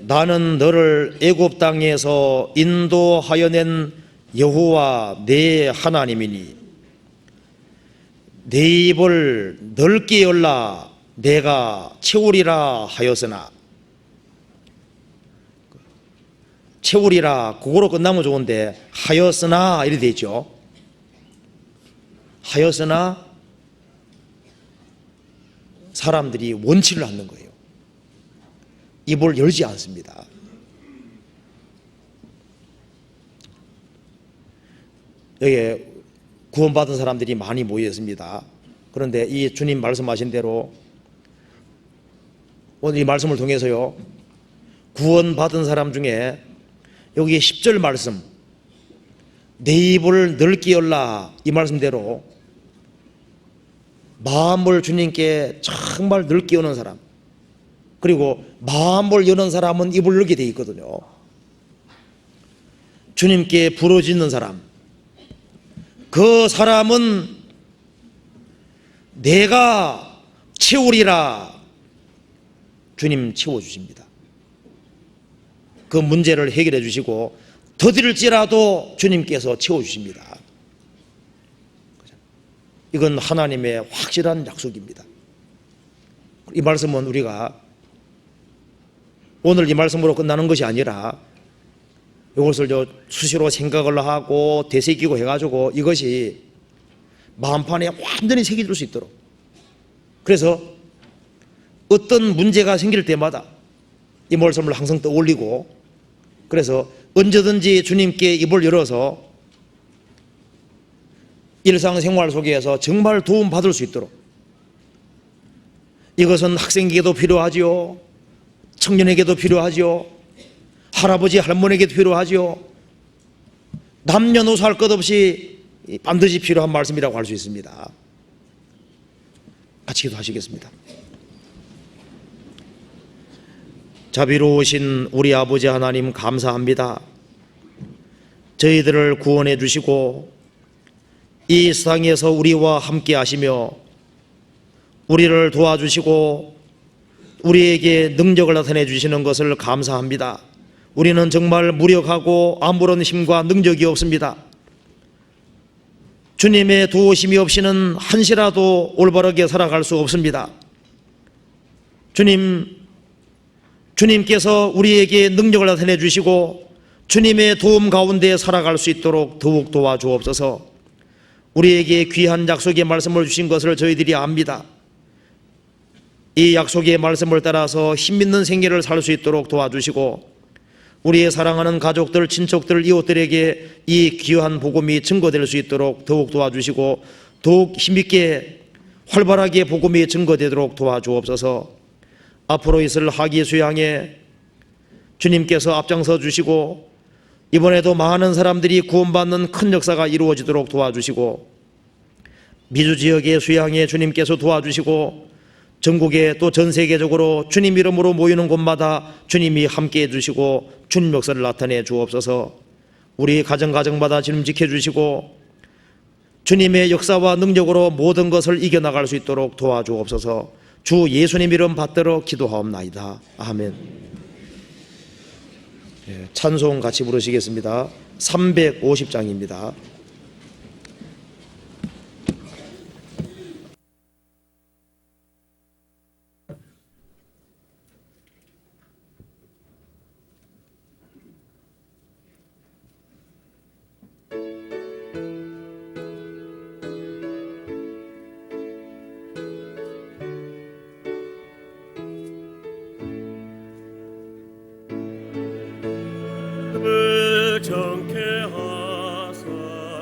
나는 너를 애굽 땅에서 인도하여 낸 여호와 내 하나님이니 내 입을 넓게 열라 내가 채우리라 하였으나 채우리라 그거로 끝나면 좋은데 하였으나 이렇게 되어 있죠. 하였으나 사람들이 원치를 않는 거예요. 입을 열지 않습니다. 여기에 구원받은 사람들이 많이 모여 있습니다. 그런데 이 주님 말씀하신 대로 오늘 이 말씀을 통해서요, 구원받은 사람 중에 여기 10절 말씀, 내 입을 넓게 열라, 이 말씀대로 마음을 주님께 정말 넓게 여는 사람, 그리고 마음을 여는 사람은 입을 열게 돼 있거든요. 주님께 부르짖는 사람, 그 사람은 내가 채우리라, 주님 채워주십니다. 그 문제를 해결해 주시고 더딜지라도 주님께서 채워주십니다. 이건 하나님의 확실한 약속입니다. 이 말씀은 우리가 오늘 이 말씀으로 끝나는 것이 아니라 이것을 수시로 생각을 하고 되새기고 해가지고 이것이 마음판에 완전히 새겨질 수 있도록, 그래서 어떤 문제가 생길 때마다 이 말씀을 항상 떠올리고, 그래서 언제든지 주님께 입을 열어서 일상생활 속에서 정말 도움받을 수 있도록, 이것은 학생에게도 필요하지요, 청년에게도 필요하지요, 할아버지 할머니에게도 필요하지요, 남녀노소 할 것 없이 반드시 필요한 말씀이라고 할 수 있습니다. 같이 기도하시겠습니다. 자비로우신 우리 아버지 하나님, 감사합니다. 저희들을 구원해 주시고 이 세상에서 우리와 함께 하시며 우리를 도와주시고 우리에게 능력을 나타내 주시는 것을 감사합니다. 우리는 정말 무력하고 아무런 힘과 능력이 없습니다. 주님의 도우심이 없이는 한시라도 올바르게 살아갈 수 없습니다. 주님께서 우리에게 능력을 나타내 주시고 주님의 도움 가운데 살아갈 수 있도록 더욱 도와주옵소서. 우리에게 귀한 약속의 말씀을 주신 것을 저희들이 압니다. 이 약속의 말씀을 따라서 힘있는 생애를 살 수 있도록 도와주시고 우리의 사랑하는 가족들, 친척들, 이웃들에게 이 귀한 복음이 증거될 수 있도록 더욱 도와주시고 더욱 힘있게 활발하게 복음이 증거되도록 도와주옵소서. 앞으로 있을 학위 수양에 주님께서 앞장서 주시고 이번에도 많은 사람들이 구원받는 큰 역사가 이루어지도록 도와주시고 미주 지역의 수양에 주님께서 도와주시고 전국에 또 전 세계적으로 주님 이름으로 모이는 곳마다 주님이 함께해 주시고 주님 역사를 나타내 주옵소서. 우리 가정마다 주님 지켜주시고 주님의 역사와 능력으로 모든 것을 이겨나갈 수 있도록 도와주옵소서. 주 예수님 이름 받들어 기도하옵나이다. 아멘. 찬송 같이 부르시겠습니다. 350장입니다. 정케 하사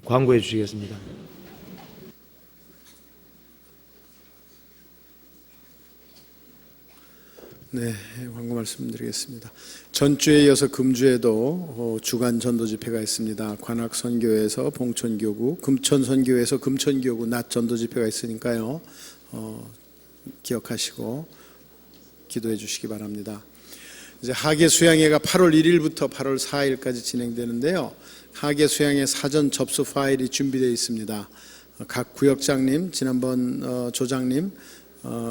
광고해 주시겠습니다. 네, 광고 말씀드리겠습니다. 전주에 이어서 금주에도 주간 전도 집회가 있습니다. 관악선교회에서 봉천교구, 금천선교회에서 금천교구 낮 전도 집회가 있으니까요. 기억하시고 기도해 주시기 바랍니다. 이제 하계 수양회가 8월 1일부터 8월 4일까지 진행되는데요. 하계 수양회 사전 접수 파일이 준비되어 있습니다. 각 구역장님, 지난번 조장님,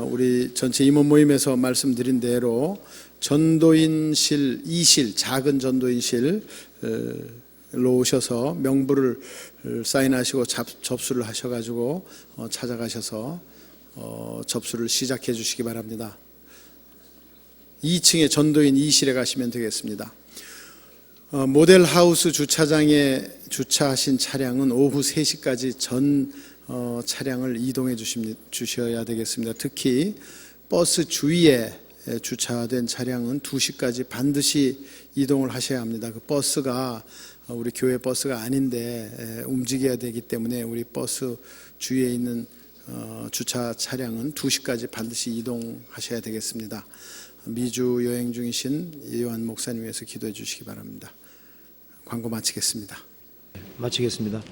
우리 전체 임원 모임에서 말씀드린 대로 전도인실 2실, 작은 전도인실로 오셔서 명부를 사인하시고 접수를 하셔가지고 찾아가셔서 접수를 시작해 주시기 바랍니다. 2층에 전도인 2실에 가시면 되겠습니다. 모델하우스 주차장에 주차하신 차량은 오후 3시까지 전 차량을 이동해 주셔야 되겠습니다. 특히 버스 주위에 주차된 차량은 2시까지 반드시 이동을 하셔야 합니다. 그 버스가 우리 교회 버스가 아닌데 움직여야 되기 때문에 우리 버스 주위에 있는 주차 차량은 2시까지 반드시 이동하셔야 되겠습니다. 미주 여행 중이신 요한 목사님 위해서 기도해 주시기 바랍니다. 광고 마치겠습니다. 마치겠습니다.